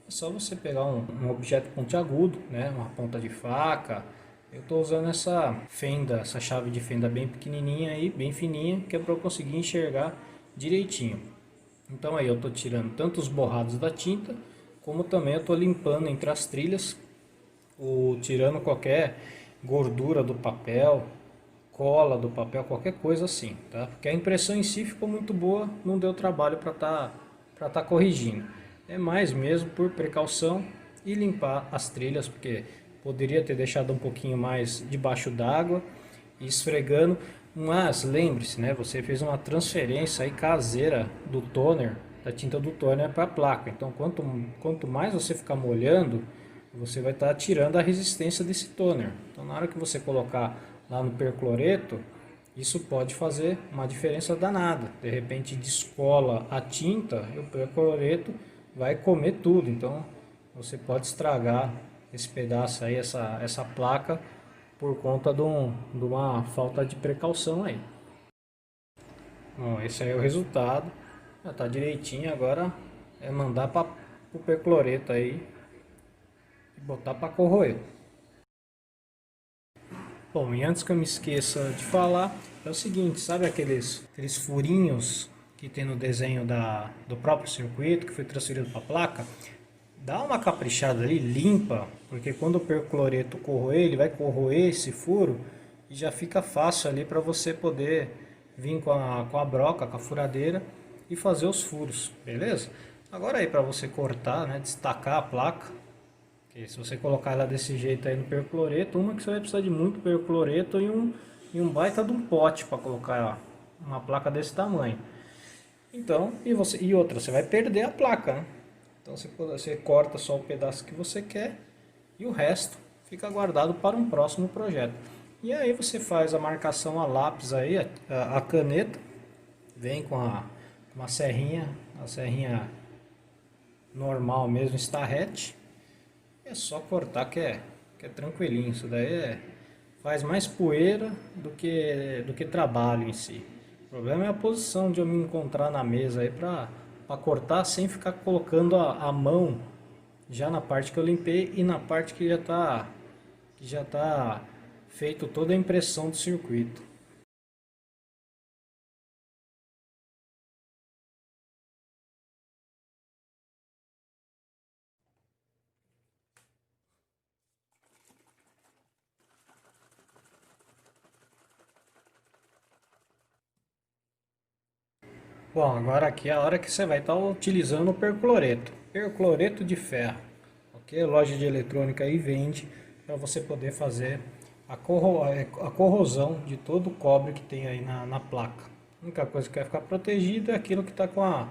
é só você pegar um objeto pontiagudo, né? Uma ponta de faca. Eu estou usando essa fenda, essa chave de fenda bem pequenininha aí, bem fininha, que é para eu conseguir enxergar direitinho. Então aí eu estou tirando tanto os borrados da tinta, como também eu estou limpando entre as trilhas, tirando qualquer gordura do papel, cola do papel, qualquer coisa assim, tá? Porque a impressão em si ficou muito boa, não deu trabalho para tá corrigindo. É mais mesmo por precaução e limpar as trilhas, porque poderia ter deixado um pouquinho mais debaixo d'água e esfregando. Mas lembre-se, né? Você fez uma transferência aí caseira do toner, da tinta do toner para a placa. Então, quanto mais você ficar molhando, você vai estar tirando a resistência desse toner. Então, na hora que você colocar lá no percloreto, isso pode fazer uma diferença danada. De repente descola a tinta e o percloreto vai comer tudo. Então você pode estragar esse pedaço aí, essa placa, por conta de uma falta de precaução aí. Bom, esse aí é o resultado. Já está direitinho. Agora é mandar para o percloreto aí e botar para corroer. Bom, e antes que eu me esqueça de falar, é o seguinte, sabe aqueles furinhos que tem no desenho do próprio circuito, que foi transferido para a placa? Dá uma caprichada ali, limpa, porque quando o percloreto corroer, ele vai corroer esse furo e já fica fácil ali para você poder vir com a broca, com a furadeira e fazer os furos, beleza? Agora aí para você cortar, né, destacar a placa, que se você colocar ela desse jeito aí no percloreto, uma que você vai precisar de muito percloreto e um baita de um pote para colocar uma placa desse tamanho. Então, e outra, você vai perder a placa, né? Então você corta só o pedaço que você quer e o resto fica guardado para um próximo projeto. E aí você faz a marcação a lápis aí, a caneta, vem com uma serrinha, a serrinha normal mesmo, estarrete. É só cortar que é tranquilinho. Isso daí faz mais poeira do que trabalho em si. O problema é a posição de eu me encontrar na mesa aí para cortar sem ficar colocando a mão já na parte que eu limpei e na parte que já tá feito toda a impressão do circuito. Bom, agora aqui é a hora que você vai estar utilizando o percloreto. Percloreto de ferro. Ok? Loja de eletrônica aí vende para você poder fazer a corrosão de todo o cobre que tem aí na placa. A única coisa que vai ficar protegido é aquilo que está com a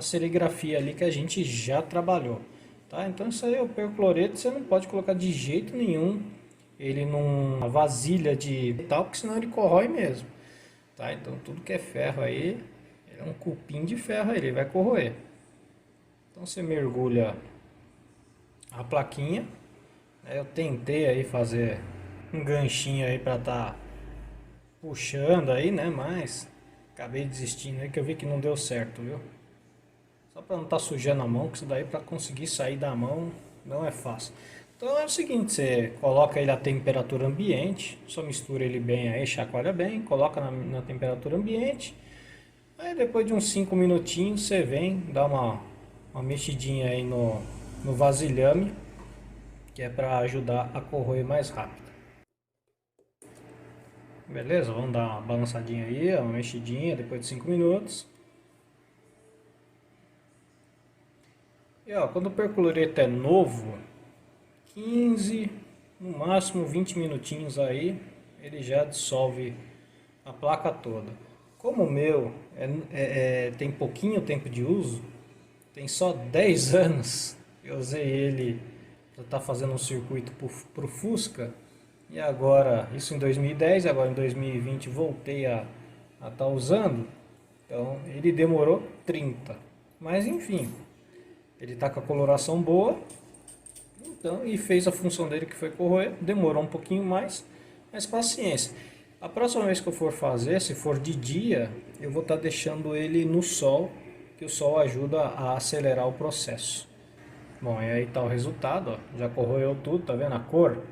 serigrafia ali que a gente já trabalhou. Tá? Então isso aí é o percloreto, você não pode colocar de jeito nenhum ele numa vasilha de metal, porque senão ele corrói mesmo. Tá? Então tudo que é ferro aí, é um cupim de ferro aí, ele vai corroer. Então você mergulha a plaquinha. Eu tentei aí fazer um ganchinho aí para estar puxando aí, né? Mas acabei desistindo aí que eu vi que não deu certo, viu? Só para não estar sujando a mão, que isso daí para conseguir sair da mão não é fácil. Então é o seguinte, você coloca ele a temperatura ambiente, só mistura ele bem aí, chacoalha bem, coloca na temperatura ambiente. Aí depois de uns 5 minutinhos você vem, dá uma mexidinha aí no vasilhame, que é para ajudar a corroer mais rápido. Beleza? Vamos dar uma balançadinha aí, uma mexidinha depois de 5 minutos. E ó, quando o percloreto é novo, 15, no máximo 20 minutinhos aí, ele já dissolve a placa toda. Como o meu tem pouquinho tempo de uso, tem só 10 anos, eu usei ele para estar fazendo um circuito para o Fusca, e agora, isso em 2010, agora em 2020 voltei a estar usando, então ele demorou 30, mas enfim, ele está com a coloração boa, então, e fez a função dele que foi corroer, demorou um pouquinho mais, mas paciência. A próxima vez que eu for fazer, se for de dia, eu vou estar deixando ele no sol, que o sol ajuda a acelerar o processo. Bom, e aí está o resultado, ó. Já corroeu tudo, tá vendo a cor?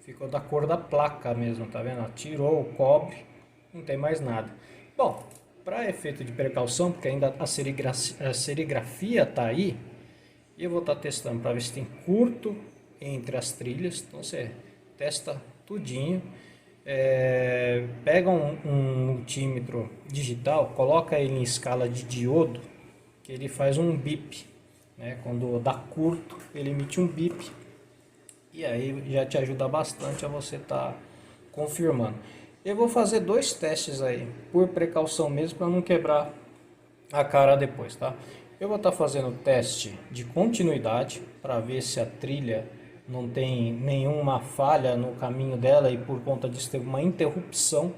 Ficou da cor da placa mesmo, tá vendo? Tirou o cobre, não tem mais nada. Bom, para efeito de precaução, porque ainda a serigrafia tá aí, e eu vou estar testando para ver se tem curto entre as trilhas. Então você testa tudinho. Pega um multímetro digital, coloca ele em escala de diodo, que ele faz um bip, né? Quando dá curto, ele emite um bip, e aí já te ajuda bastante a você estar confirmando. Eu vou fazer 2 testes aí, por precaução mesmo, para não quebrar a cara depois, tá? Eu vou estar fazendo o teste de continuidade para ver se a trilha não tem nenhuma falha no caminho dela e por conta disso teve uma interrupção,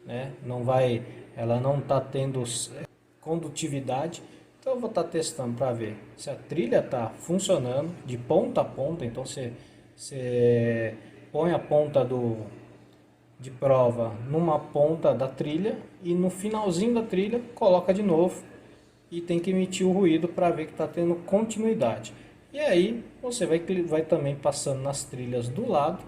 né? Ela não está tendo condutividade. Então eu vou estar testando para ver se a trilha está funcionando de ponta a ponta. Então você põe a ponta de prova numa ponta da trilha e no finalzinho da trilha coloca de novo e tem que emitir o ruído para ver que está tendo continuidade. E aí você vai também passando nas trilhas do lado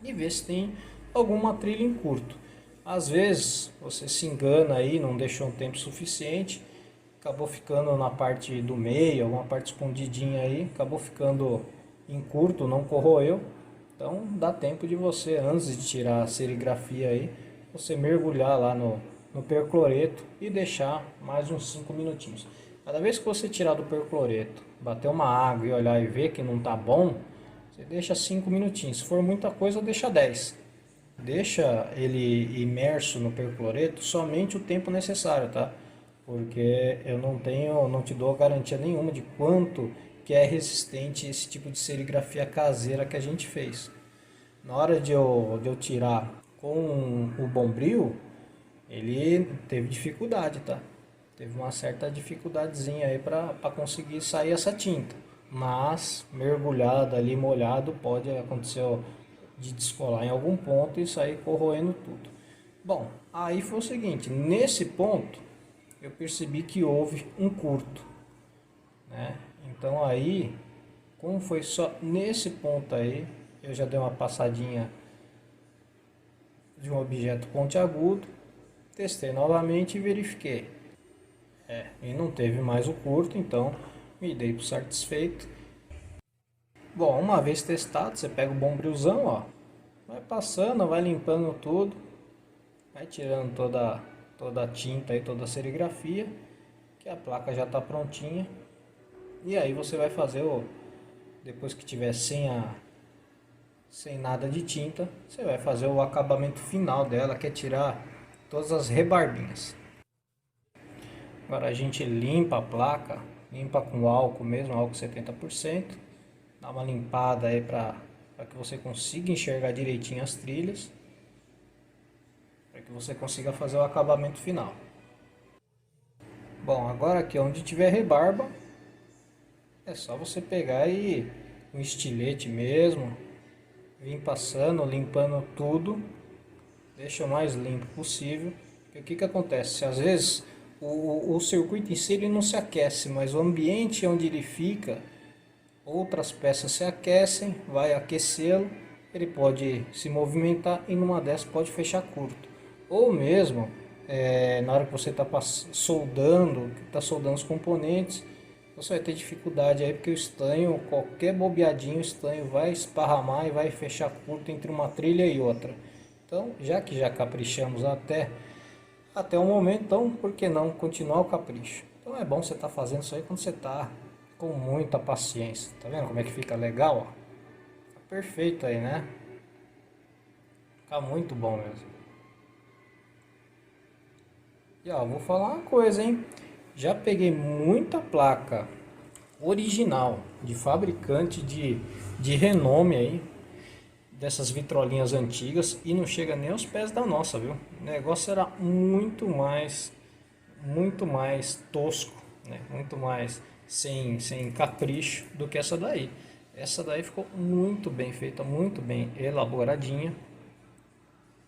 e ver se tem alguma trilha em curto. Às vezes você se engana aí, não deixou um tempo suficiente, acabou ficando na parte do meio, alguma parte escondidinha aí, acabou ficando em curto, não corroeu. Então dá tempo de você, antes de tirar a serigrafia aí, você mergulhar lá no percloreto e deixar mais uns 5 minutinhos. Cada vez que você tirar do percloreto, bater uma água e olhar e ver que não está bom, você deixa 5 minutinhos. Se for muita coisa, deixa 10. Deixa ele imerso no percloreto somente o tempo necessário, tá? Porque eu não te dou garantia nenhuma de quanto que é resistente esse tipo de serigrafia caseira que a gente fez. Na hora de eu tirar com o Bombril, ele teve dificuldade, tá? Teve uma certa dificuldadezinha aí para conseguir sair essa tinta. Mas mergulhado ali, molhado, pode acontecer de descolar em algum ponto e sair corroendo tudo. Bom, aí foi o seguinte, nesse ponto eu percebi que houve um curto, né? Então aí, como foi só nesse ponto aí, eu já dei uma passadinha de um objeto pontiagudo, testei novamente e verifiquei. E não teve mais o curto, então me dei por satisfeito. Bom, uma vez testado, você pega o bombrilzão, ó, vai passando, vai limpando tudo, vai tirando toda a tinta e toda a serigrafia, que a placa já está prontinha. E aí você vai fazer depois que tiver sem nada de tinta, você vai fazer o acabamento final dela, que é tirar todas as rebarbinhas. Agora a gente limpa a placa, limpa com álcool mesmo, álcool 70%. Dá uma limpada aí para que você consiga enxergar direitinho as trilhas, para que você consiga fazer o acabamento final. Bom, agora aqui onde tiver rebarba, é só você pegar e um estilete mesmo, vir passando, limpando tudo, deixa o mais limpo possível. Porque o que acontece? Às vezes o circuito em si ele não se aquece, mas o ambiente onde ele fica, outras peças se aquecem, vai aquecê-lo, ele pode se movimentar e numa dessas pode fechar curto. Ou mesmo, na hora que você está soldando os componentes, você vai ter dificuldade aí porque o estanho, qualquer bobeadinho, o estanho vai esparramar e vai fechar curto entre uma trilha e outra. Então, já que já caprichamos até o momento, então por que não continuar o capricho? Então é bom você estar fazendo isso aí quando você está com muita paciência. Tá vendo como é que fica legal? Ó? Tá perfeito aí, né? Fica muito bom mesmo. E ó, vou falar uma coisa, hein? Já peguei muita placa original de fabricante de renome aí, dessas vitrolinhas antigas, e não chega nem aos pés da nossa, viu? O negócio era muito mais tosco, né? Muito mais sem capricho do que essa daí. Essa daí ficou muito bem feita, muito bem elaboradinha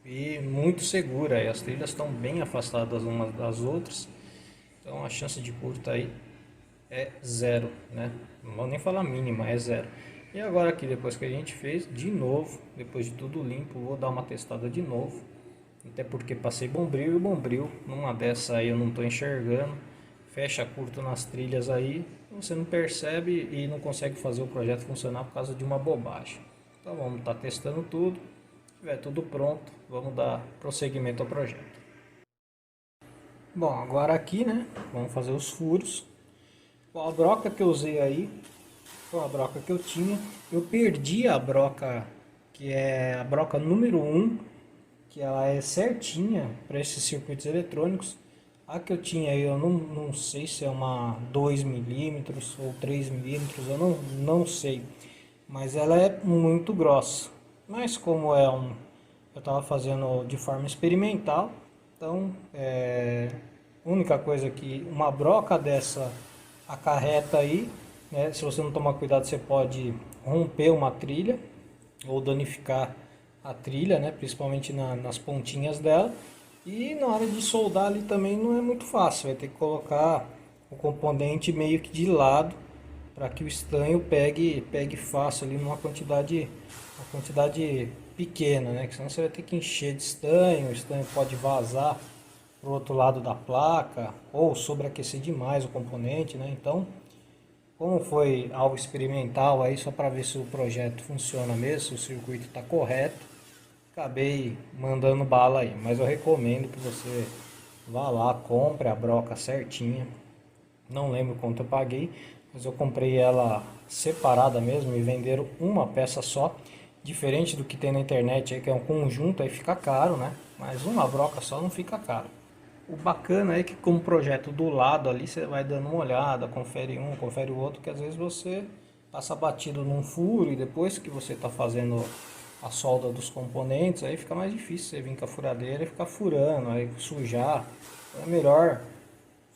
e muito segura. E as trilhas estão bem afastadas umas das outras, então a chance de curta aí é zero, né? Não vou nem falar mínima, é zero. E agora aqui, depois que a gente fez, de novo, depois de tudo limpo, vou dar uma testada de novo. Até porque passei bombril e bombril, numa dessa aí eu não estou enxergando, fecha curto nas trilhas aí, você não percebe e não consegue fazer o projeto funcionar por causa de uma bobagem. Então vamos estar testando tudo, se tiver tudo pronto, vamos dar prosseguimento ao projeto. Bom, agora aqui, né, vamos fazer os furos. Bom, a broca que eu usei aí foi a broca que eu tinha. Eu perdi a broca, que é a broca número 1, que ela é certinha para esses circuitos eletrônicos. A que eu tinha aí, eu não sei se é uma 2 milímetros ou 3 milímetros, eu não sei. Mas ela é muito grossa. Mas como eu estava fazendo de forma experimental, então a única coisa que uma broca dessa acarreta aí, né? Se você não tomar cuidado, você pode romper uma trilha ou danificar a trilha, né? Principalmente nas pontinhas dela. E na hora de soldar ali também não é muito fácil, vai ter que colocar o componente meio que de lado para que o estanho pegue fácil ali numa quantidade pequena, né? Que senão você vai ter que encher de estanho, o estanho pode vazar para o outro lado da placa ou sobreaquecer demais o componente, né? Então, como foi algo experimental aí só para ver se o projeto funciona mesmo, se o circuito está correto, acabei mandando bala aí, mas eu recomendo que você vá lá, compre a broca certinha. Não lembro quanto eu paguei, mas eu comprei ela separada mesmo e venderam uma peça só, diferente do que tem na internet aí, que é um conjunto, aí fica caro, né? Mas uma broca só não fica caro. O bacana é que com o projeto do lado ali, você vai dando uma olhada, confere um, confere o outro, que às vezes você passa batido num furo e depois que você está fazendo a solda dos componentes, aí fica mais difícil você vir com a furadeira e ficar furando, aí sujar. Então é melhor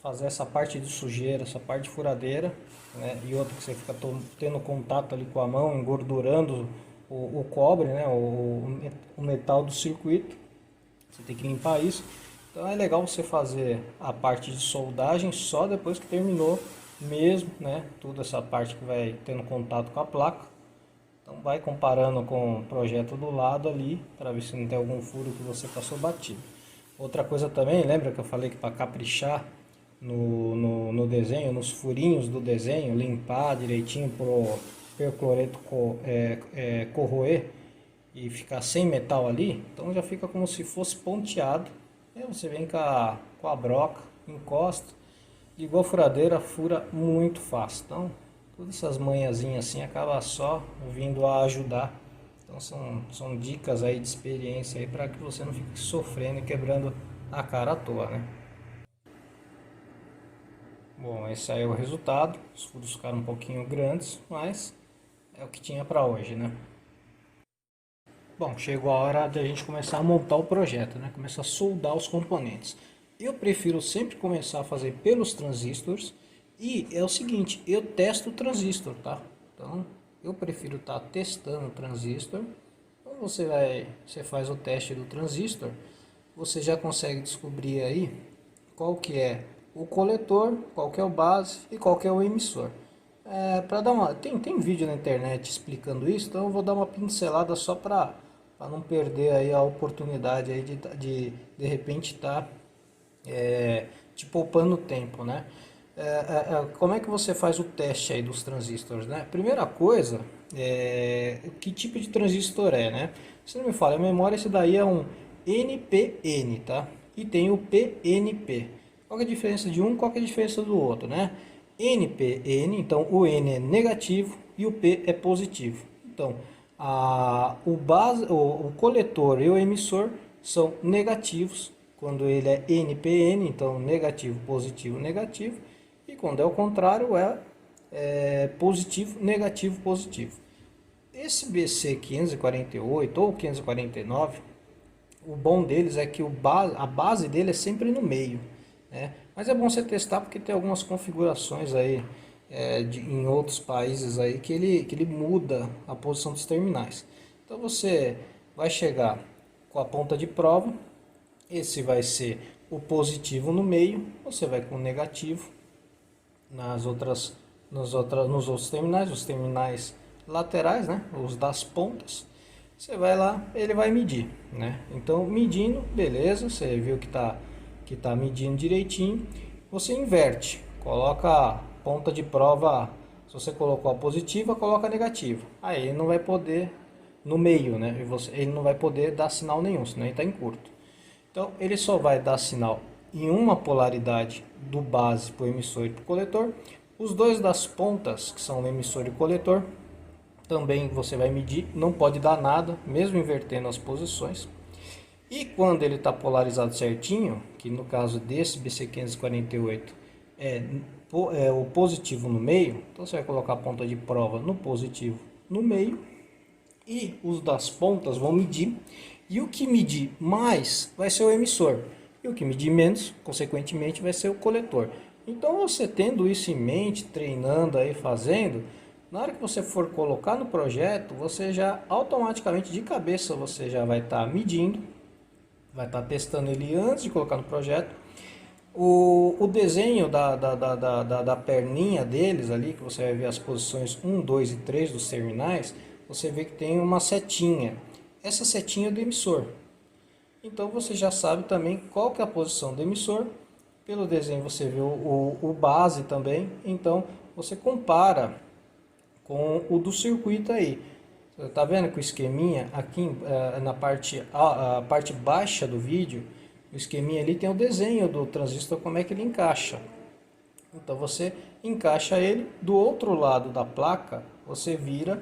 fazer essa parte de sujeira, essa parte de furadeira, né? E outra que você fica tendo contato ali com a mão, engordurando o cobre, né? O metal do circuito. Você tem que limpar isso. Então é legal você fazer a parte de soldagem só depois que terminou mesmo, né? Toda essa parte que vai tendo contato com a placa. Então vai comparando com o projeto do lado ali, para ver se não tem algum furo que você passou batido. Outra coisa também, lembra que eu falei que para caprichar no desenho, nos furinhos do desenho, limpar direitinho para o percloreto corroer e ficar sem metal ali, então já fica como se fosse ponteado. Aí você vem com a broca, encosta, igual furadeira, fura muito fácil. Então todas essas manhãzinhas assim acaba só vindo a ajudar. Então são dicas aí de experiência aí para que você não fique sofrendo e quebrando a cara à toa, né? Bom, esse aí é o resultado. Os furos ficaram um pouquinho grandes, mas é o que tinha para hoje, né? Bom, chegou a hora de a gente começar a montar o projeto, né? Começar a soldar os componentes. Eu prefiro sempre começar a fazer pelos transistores e é o seguinte, eu testo o transistor, tá? Então, eu prefiro estar testando o transistor. Então você faz o teste do transistor, você já consegue descobrir aí qual que é o coletor, qual que é o base e qual que é o emissor. Para dar tem vídeo na internet explicando isso, então eu vou dar uma pincelada só para não perder aí a oportunidade aí de repente estar te poupando tempo, né? Como é que você faz o teste aí dos transistores, né? Primeira coisa, que tipo de transistor é, né? Se não me falha a memória, esse daí é um NPN, tá? E tem o PNP. Qual é a diferença de um, qual é a diferença do outro, né? NPN, então o N é negativo e o P é positivo. Então, o coletor e o emissor são negativos quando ele é NPN, então negativo, positivo, negativo. E quando é o contrário, é positivo, negativo, positivo. Esse BC548 ou 549, o bom deles é que a base dele é sempre no meio, né? Mas é bom você testar porque tem algumas configurações aí em outros países aí que ele muda a posição dos terminais. Então você vai chegar com a ponta de prova, esse vai ser o positivo no meio, você vai com o negativo nos outros terminais, os terminais laterais, né, os das pontas. Você vai lá, ele vai medir, né? Então medindo, beleza, você viu que tá medindo direitinho, você inverte, coloca a ponta de prova, se você colocou a positiva, coloca a negativa. Aí ele não vai poder no meio, né? Ele não vai poder dar sinal nenhum, senão ele está em curto. Então ele só vai dar sinal em uma polaridade do base para o emissor e para o coletor. Os dois das pontas, que são o emissor e o coletor, também você vai medir, não pode dar nada, mesmo invertendo as posições. E quando ele está polarizado certinho, que no caso desse BC548 é o positivo no meio, então você vai colocar a ponta de prova no positivo no meio, e os das pontas vão medir, e o que medir mais vai ser o emissor, e o que medir menos, consequentemente, vai ser o coletor. Então você tendo isso em mente, treinando aí, fazendo, na hora que você for colocar no projeto, você já automaticamente de cabeça você já vai estar medindo, vai estar testando ele antes de colocar no projeto. O desenho da perninha deles ali, que você vai ver as posições 1, 2 e 3 dos terminais, você vê que tem uma setinha. Essa setinha é do emissor. Então você já sabe também qual que é a posição do emissor. Pelo desenho você vê o base também. Então você compara com o do circuito aí. Você tá vendo que o esqueminha aqui na a parte baixa do vídeo, o esqueminha ali tem o desenho do transistor, como é que ele encaixa. Então você encaixa ele do outro lado da placa, você vira,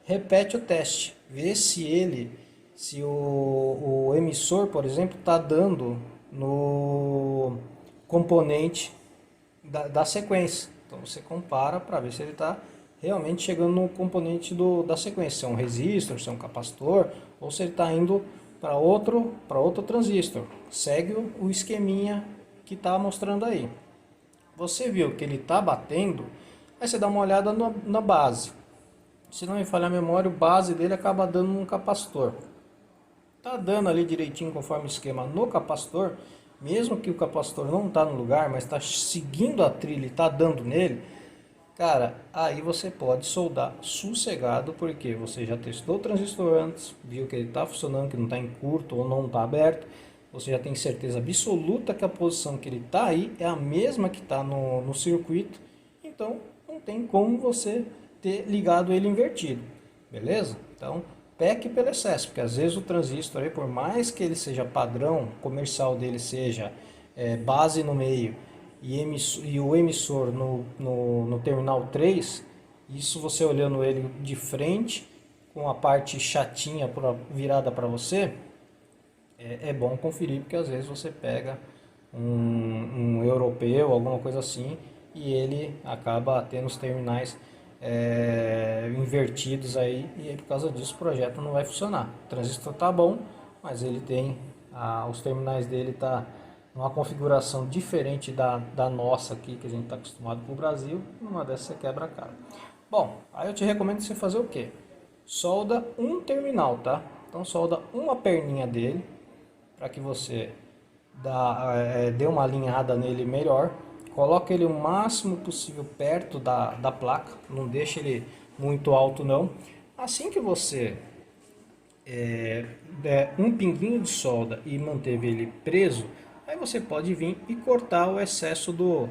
repete o teste, vê se o emissor, por exemplo, está dando no componente da sequência. Então você compara para ver se ele está realmente chegando no componente da sequência, se é um resistor, se é um capacitor, ou se ele está indo para outro transistor. Segue o esqueminha que está mostrando aí. Você viu que ele está batendo, aí você dá uma olhada na base. Se não me falhar a memória, o base dele acaba dando um capacitor. Está dando ali direitinho conforme o esquema no capacitor, mesmo que o capacitor não está no lugar, mas está seguindo a trilha e está dando nele, Cara, aí você pode soldar sossegado, porque você já testou o transistor antes, viu que ele está funcionando, que não está em curto ou não está aberto. Você já tem certeza absoluta que a posição que ele está aí é a mesma que está no circuito. Então, não tem como você ter ligado ele invertido, beleza? Então, peque pelo excesso, porque às vezes o transistor, aí, por mais que ele seja padrão, comercial dele seja base no meio e o emissor no terminal 3, isso você olhando ele de frente, com a parte chatinha virada para você, é bom conferir, porque às vezes você pega um europeu, alguma coisa assim, e ele acaba tendo os terminais invertidos aí, e aí por causa disso o projeto não vai funcionar. O transistor tá bom, mas ele tem os terminais dele tá numa configuração diferente da nossa aqui, que a gente está acostumado com o Brasil. Numa dessas você quebra a cara. Bom, aí eu te recomendo você fazer o que? Solda um terminal, tá? Então solda uma perninha dele, para que você dê uma alinhada nele melhor. Coloque ele o máximo possível perto da placa, não deixe ele muito alto não. Assim que você der um pinguinho de solda e manteve ele preso, aí você pode vir e cortar o excesso do...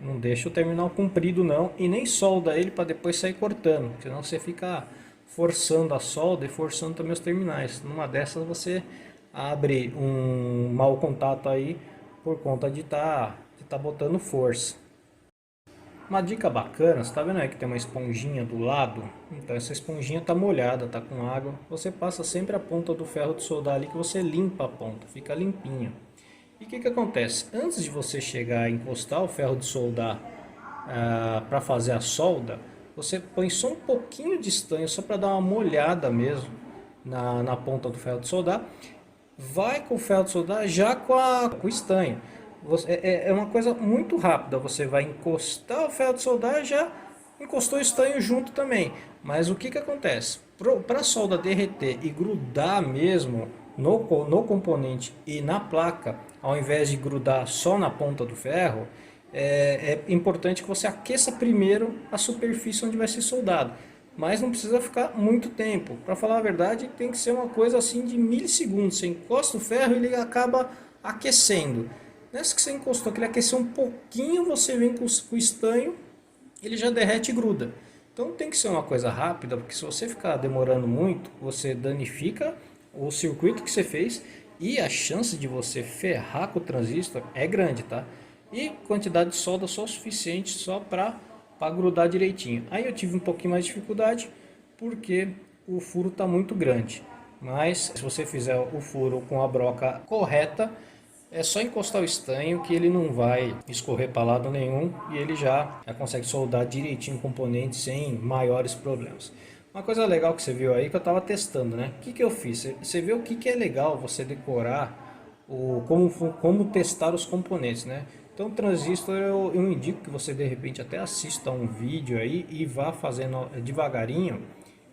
Não deixa o terminal comprido não, e nem solda ele para depois sair cortando, senão você fica forçando a solda e forçando também os terminais. Numa dessas você abre um mau contato aí por conta de tá botando força. Uma dica bacana, você tá vendo aí que tem uma esponjinha do lado? Então essa esponjinha tá molhada, tá com água. Você passa sempre a ponta do ferro de soldar ali, que você limpa a ponta, fica limpinha. E o que acontece? Antes de você chegar a encostar o ferro de soldar para fazer a solda, você põe só um pouquinho de estanho, só para dar uma molhada mesmo na ponta do ferro de soldar. Vai com o ferro de soldar já com o estanho. É uma coisa muito rápida, você vai encostar o ferro de soldar, já encostou o estanho junto também. Mas o que acontece? Para a solda derreter e grudar mesmo no componente e na placa, ao invés de grudar só na ponta do ferro, é importante que você aqueça primeiro a superfície onde vai ser soldado. Mas não precisa ficar muito tempo. Para falar a verdade, tem que ser uma coisa assim de milissegundos. Você encosta o ferro e ele acaba aquecendo. Nessa que você encostou, que ele aqueceu um pouquinho, você vem com o estanho, ele já derrete e gruda. Então tem que ser uma coisa rápida, porque se você ficar demorando muito, você danifica o circuito que você fez e a chance de você ferrar com o transistor é grande, tá? E quantidade de solda só o suficiente só para grudar direitinho. Aí eu tive um pouquinho mais de dificuldade porque o furo está muito grande. Mas se você fizer o furo com a broca correta, é só encostar o estanho que ele não vai escorrer para lado nenhum e ele já consegue soldar direitinho o componente sem maiores problemas. Uma coisa legal que você viu aí que eu estava testando, né? O que eu fiz? Você vê o que é legal você decorar, como testar os componentes, né? Então o transistor eu indico que você de repente até assista um vídeo aí e vá fazendo devagarinho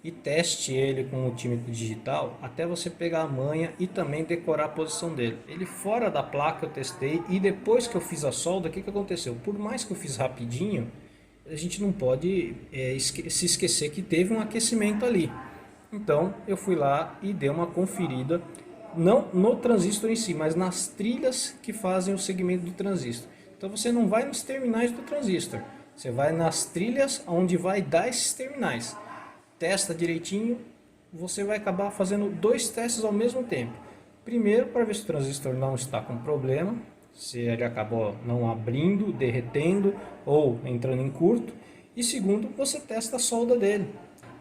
e teste ele com o multímetro digital até você pegar a manha e também decorar a posição dele. Ele fora da placa eu testei e depois que eu fiz a solda, o que aconteceu? Por mais que eu fiz rapidinho, a gente não pode se esquecer que teve um aquecimento ali. Então eu fui lá e dei uma conferida, não no transistor em si, mas nas trilhas que fazem o segmento do transistor. Então você não vai nos terminais do transistor, você vai nas trilhas onde vai dar esses terminais. Testa direitinho, você vai acabar fazendo dois testes ao mesmo tempo. Primeiro, para ver se o transistor não está com problema, se ele acabou não abrindo, derretendo ou entrando em curto. E segundo, você testa a solda dele.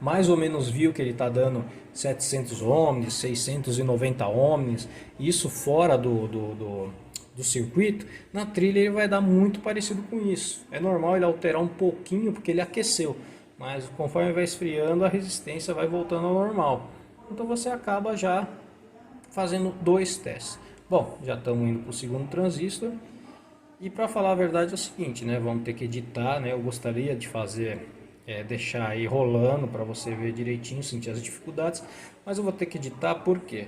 Mais ou menos viu que ele está dando 700 ohms, 690 ohms, isso fora do circuito. Na trilha ele vai dar muito parecido com isso. É normal ele alterar um pouquinho porque ele aqueceu, mas conforme vai esfriando a resistência vai voltando ao normal. Então você acaba já fazendo dois testes. Bom, já estamos indo para o segundo transistor. E para falar a verdade é o seguinte, né? Vamos ter que editar, né? Eu gostaria de fazer, deixar aí rolando para você ver direitinho, sentir as dificuldades. Mas eu vou ter que editar porque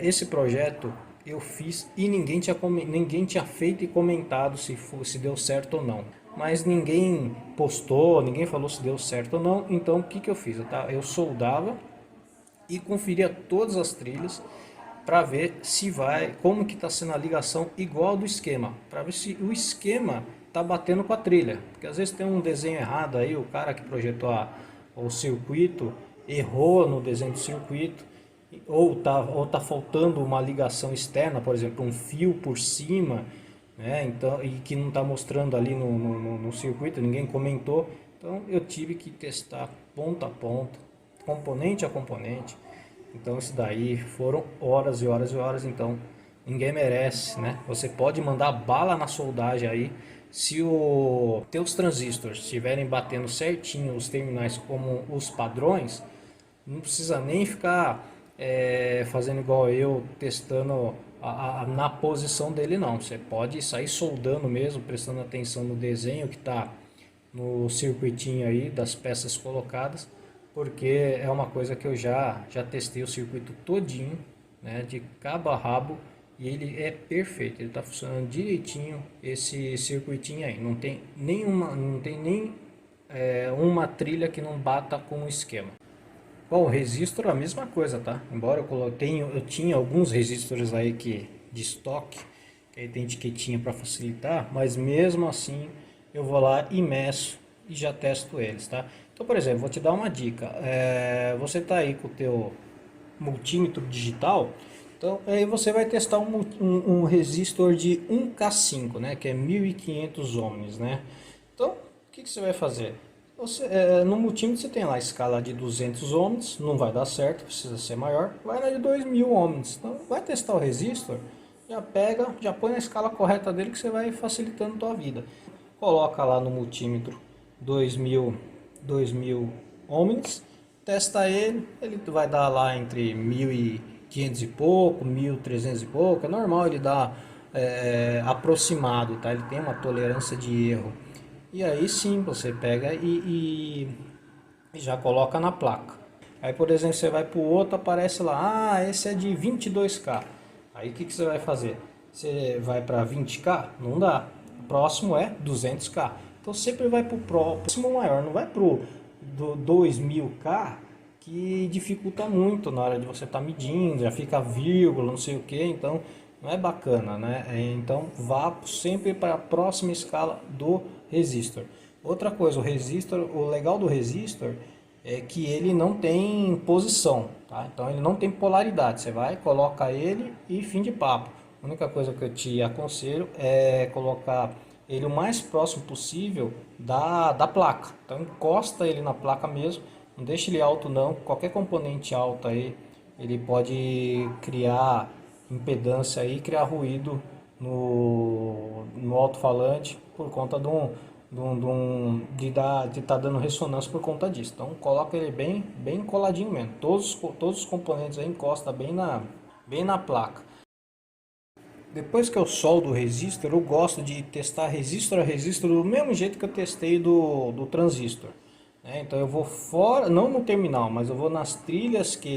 esse projeto eu fiz e ninguém tinha feito e comentado se deu certo ou não. mas ninguém postou, ninguém falou se deu certo ou não. Então o que que eu fiz? Eu soldava e conferia todas as trilhas para ver se vai, como que está sendo a ligação igual do esquema, para ver se o esquema está batendo com a trilha, porque às vezes tem um desenho errado aí, o cara que projetou o circuito errou no desenho do circuito, ou tá faltando uma ligação externa, por exemplo, um fio por cima, né? Então, e que não está mostrando ali no circuito, ninguém comentou. Então eu tive que testar ponta a ponta, componente a componente. Então isso daí foram horas e horas e horas, então ninguém merece, né? Você pode mandar bala na soldagem aí, se os teus transistores estiverem batendo certinho os terminais como os padrões, não precisa nem ficar fazendo igual eu, testando na posição dele não. Você pode sair soldando mesmo, prestando atenção no desenho que está no circuitinho aí das peças colocadas, porque é uma coisa que eu já testei o circuito todinho, né, de cabo a rabo, e ele é perfeito, ele está funcionando direitinho esse circuitinho aí, não tem nenhuma, não tem nem uma trilha que não bata com o esquema. Bom, o resistor é a mesma coisa, tá? Embora eu tinha alguns resistores aí de estoque, que aí tem etiquetinha para facilitar, mas mesmo assim eu vou lá e meço e já testo eles, tá? Então, por exemplo, vou te dar uma dica. Você tá aí com o teu multímetro digital, então aí você vai testar um resistor de 1K5, né? Que é 1500 ohms, né? Então, o que você vai fazer? No multímetro você tem lá a escala de 200 ohms, não vai dar certo, precisa ser maior. Vai na de 2000 ohms. Então, vai testar o resistor, já pega, já põe na escala correta dele que você vai facilitando a tua vida. Coloca lá no multímetro 2000 ohms, testa ele vai dar lá entre 1500 e pouco, 1300 e pouco, é normal ele dar aproximado, tá? Ele tem uma tolerância de erro. E aí sim, você pega e já coloca na placa. Aí, por exemplo, você vai para o outro, aparece lá, esse é de 22K. Aí o que você vai fazer? Você vai para 20K? Não dá. O próximo é 200K. Então sempre vai para o próximo maior, não vai para o 2000K, que dificulta muito na hora de você estar medindo, já fica vírgula, não sei o que, então não é bacana, né? Então vá sempre para a próxima escala do resistor. Outra coisa, o legal do resistor é que ele não tem posição, tá? Então ele não tem polaridade. Você vai, coloca ele e fim de papo. A única coisa que eu te aconselho é colocar ele o mais próximo possível da placa. Então encosta ele na placa mesmo, não deixe ele alto não. Qualquer componente alto aí, ele pode criar impedância aí, criar ruído no alto-falante por conta de estar dando ressonância por conta disso. Então coloca ele bem coladinho mesmo. Todos os componentes aí encosta bem na placa. Depois que eu soldo o resistor, eu gosto de testar resistor a resistor do mesmo jeito que eu testei do transistor. Então eu vou fora, não no terminal, mas eu vou nas trilhas que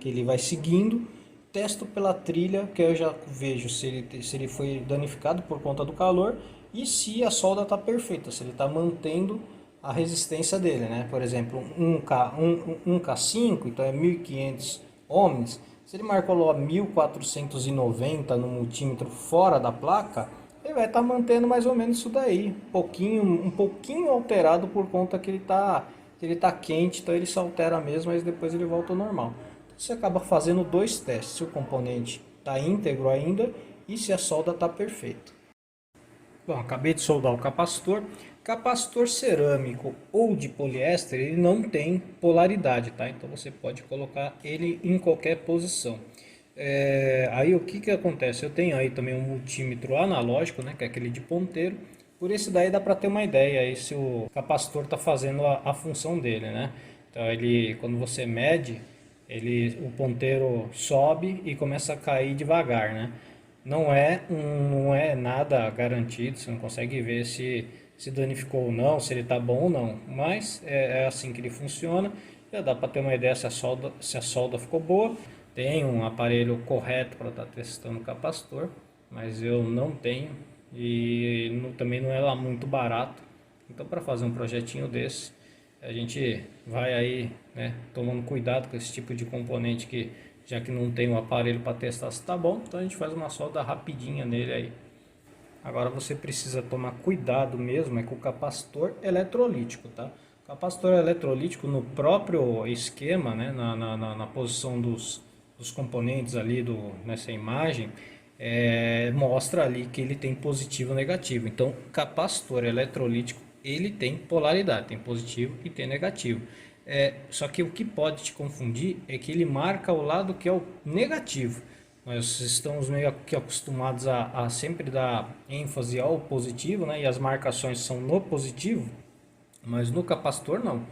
ele vai seguindo, testo pela trilha, que eu já vejo se ele foi danificado por conta do calor e se a solda está perfeita, se ele está mantendo a resistência dele, né? Por exemplo, 1K5, então é 1500 ohms. Se ele marcou lá 1490 no multímetro fora da placa, ele vai estar mantendo mais ou menos isso daí, um pouquinho alterado por conta que ele tá quente, então ele se altera mesmo, mas depois ele volta ao normal. Então você acaba fazendo dois testes, se o componente está íntegro ainda e se a solda está perfeita. Bom, acabei de soldar o capacitor. Capacitor cerâmico ou de poliéster, ele não tem polaridade, tá? Então você pode colocar ele em qualquer posição. Aí o que acontece? Eu tenho aí também um multímetro analógico, né? Que é aquele de ponteiro. Por esse daí dá para ter uma ideia aí se o capacitor está fazendo a função dele, né? Então quando você mede, o ponteiro sobe e começa a cair devagar, né? Não é nada garantido, você não consegue ver se danificou ou não, se ele está bom ou não, mas é assim que ele funciona. Já dá para ter uma ideia se a solda ficou boa. Tem um aparelho correto para estar testando o capacitor, mas eu não tenho, e também não é lá muito barato. Então, para fazer um projetinho desse, a gente vai aí, né, tomando cuidado com esse tipo de componente que, já que não tem o aparelho para testar se tá bom, então a gente faz uma solda rapidinha nele aí. Agora você precisa tomar cuidado mesmo com o capacitor eletrolítico, tá? O capacitor eletrolítico no próprio esquema, né, na posição dos componentes ali nessa imagem, mostra ali que ele tem positivo e negativo. Então, o capacitor eletrolítico ele tem polaridade, tem positivo e tem negativo. Só que o que pode te confundir é que ele marca o lado que é o negativo. Nós estamos meio que acostumados a sempre dar ênfase ao positivo, né? E as marcações são no positivo, mas no capacitor não.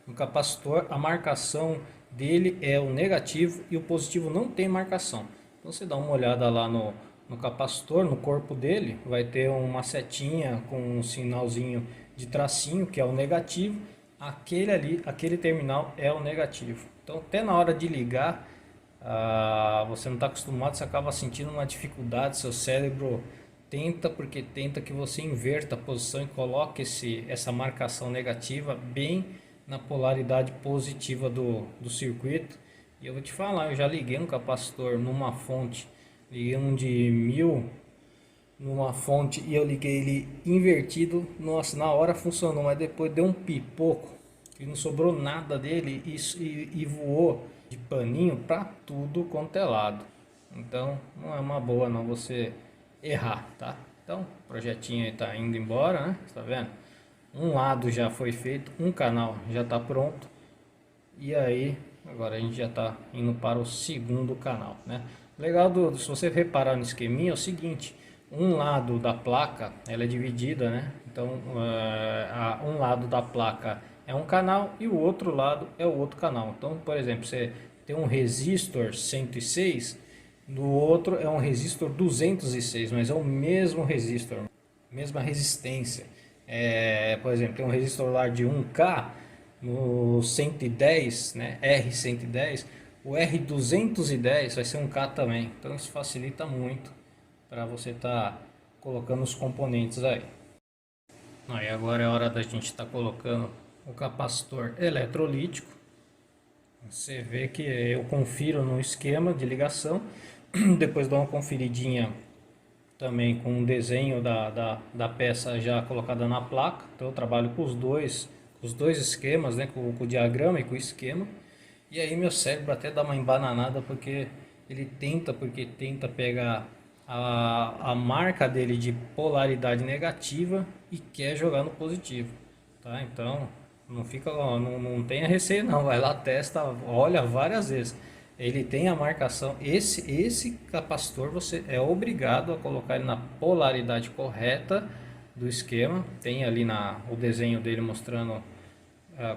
No capacitor a marcação dele é o negativo e o positivo não tem marcação. Então você dá uma olhada lá no capacitor, no corpo dele, vai ter uma setinha com um sinalzinho de tracinho que é o negativo. Aquele ali, aquele terminal é o negativo. Então até na hora de ligar, você não está acostumado, você acaba sentindo uma dificuldade, seu cérebro tenta que você inverta a posição e coloque essa marcação negativa bem na polaridade positiva do circuito. E eu vou te falar, eu já liguei um capacitor numa fonte, liguei um de 1000 numa fonte e eu liguei ele invertido. Nossa, na hora funcionou, mas depois deu um pipoco que não sobrou nada dele e voou de paninho para tudo quanto é lado. Então não é uma boa não você errar, tá? Então o projetinho aí tá indo embora, né? Tá vendo? Um lado já foi feito, um canal já está pronto, e aí agora a gente já está indo para o segundo canal, né? Legal se você reparar no esqueminha é o seguinte: um lado da placa ela é dividida, né? Então um lado da placa é um canal e o outro lado é o outro canal. Então, por exemplo, você tem um resistor 106, no outro é um resistor 206, mas é o mesmo resistor, mesma resistência. Por exemplo, tem um resistor lá de 1K no 110, né, R110, o R210 vai ser 1K também. Então isso facilita muito para você estar colocando os componentes aí. Aí agora é hora da gente estar colocando o capacitor eletrolítico. Você vê que eu confiro no esquema de ligação, depois dou uma conferidinha também com um desenho da peça já colocada na placa. Então eu trabalho com os dois esquemas, né? com o diagrama e com o esquema. E aí meu cérebro até dá uma embananada porque tenta pegar a marca dele de polaridade negativa e quer jogar no positivo, tá? Então não tenha receio não, vai lá, testa, olha várias vezes. Ele tem a marcação, esse capacitor você é obrigado a colocar ele na polaridade correta do esquema. Tem ali o desenho dele mostrando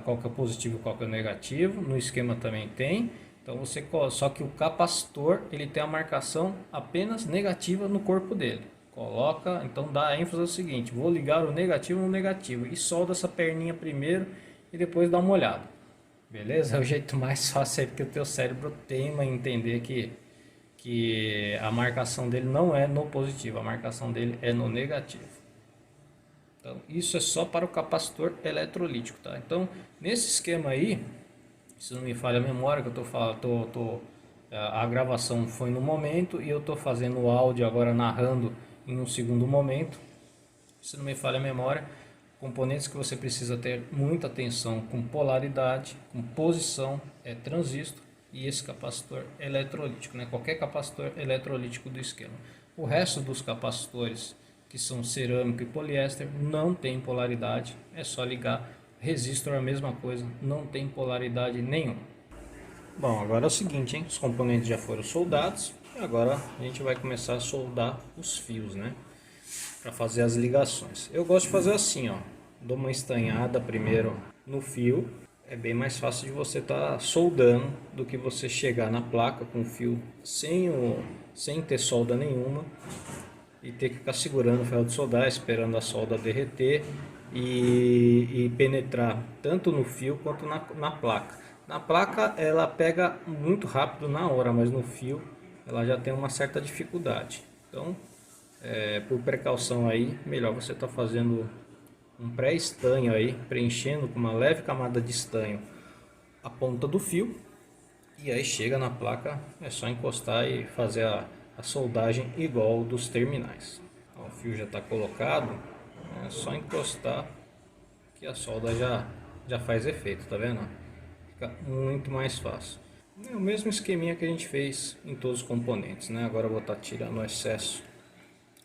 qual que é o positivo e qual que é o negativo. No esquema também tem. Então só que o capacitor ele tem a marcação apenas negativa no corpo dele. Coloca, então dá ênfase ao seguinte: vou ligar o negativo no negativo e solda essa perninha primeiro e depois dá uma olhada. Beleza? É o jeito mais fácil aí, porque o teu cérebro teima em entender que a marcação dele não é no positivo, a marcação dele é no negativo. Então isso é só para o capacitor eletrolítico, tá? Então nesse esquema aí, se não me falha a memória, que eu estou falando, a gravação foi no momento e eu estou fazendo o áudio agora narrando em um segundo momento. Se não me falha a memória, componentes que você precisa ter muita atenção com polaridade, com posição, transistor e esse capacitor eletrolítico, né? Qualquer capacitor eletrolítico do esquema. O resto dos capacitores, que são cerâmico e poliéster, não tem polaridade, é só ligar. Resistor é a mesma coisa, não tem polaridade nenhuma. Bom, agora é o seguinte, hein? Os componentes já foram soldados, agora a gente vai começar a soldar os fios, né? Para fazer as ligações. Eu gosto de fazer assim, ó. Dou uma estanhada primeiro no fio. É bem mais fácil de você estar soldando do que você chegar na placa com o fio sem ter solda nenhuma e ter que ficar segurando o ferro de soldar, esperando a solda derreter e penetrar tanto no fio quanto na placa. Na placa ela pega muito rápido na hora, mas no fio ela já tem uma certa dificuldade. Então por precaução aí, melhor você estar fazendo um pré-estanho aí, preenchendo com uma leve camada de estanho a ponta do fio. E aí chega na placa, é só encostar e fazer a soldagem igual dos terminais. Ó, o fio já está colocado, é só encostar que a solda já faz efeito, tá vendo? Fica muito mais fácil. É o mesmo esqueminha que a gente fez em todos os componentes, né? Agora eu vou estar tirando o excesso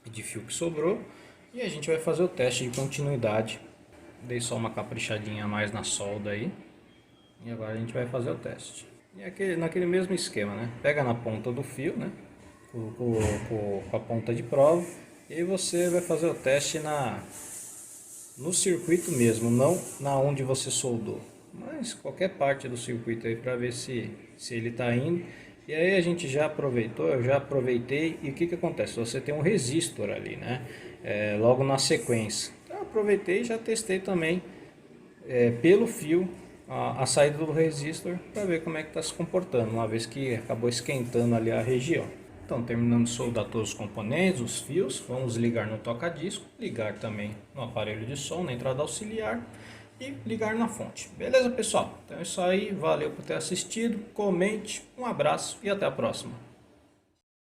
de fio que sobrou e a gente vai fazer o teste de continuidade. Dei só uma caprichadinha a mais na solda aí e agora a gente vai fazer o teste. E naquele mesmo esquema, né? Pega na ponta do fio, né? Com a ponta de prova e você vai fazer o teste no circuito mesmo, não na onde você soldou, mas qualquer parte do circuito aí para ver se ele está indo. E aí a gente já aproveitou, eu já aproveitei e o que acontece? Você tem um resistor ali, né? Logo na sequência. Então, eu aproveitei e já testei também pelo fio a saída do resistor para ver como é que está se comportando, uma vez que acabou esquentando ali a região. Então, terminando de soldar todos os componentes, os fios, vamos ligar no toca-disco, ligar também no aparelho de som, na entrada auxiliar e ligar na fonte. Beleza, pessoal? Então é isso aí, valeu por ter assistido, comente, um abraço e até a próxima.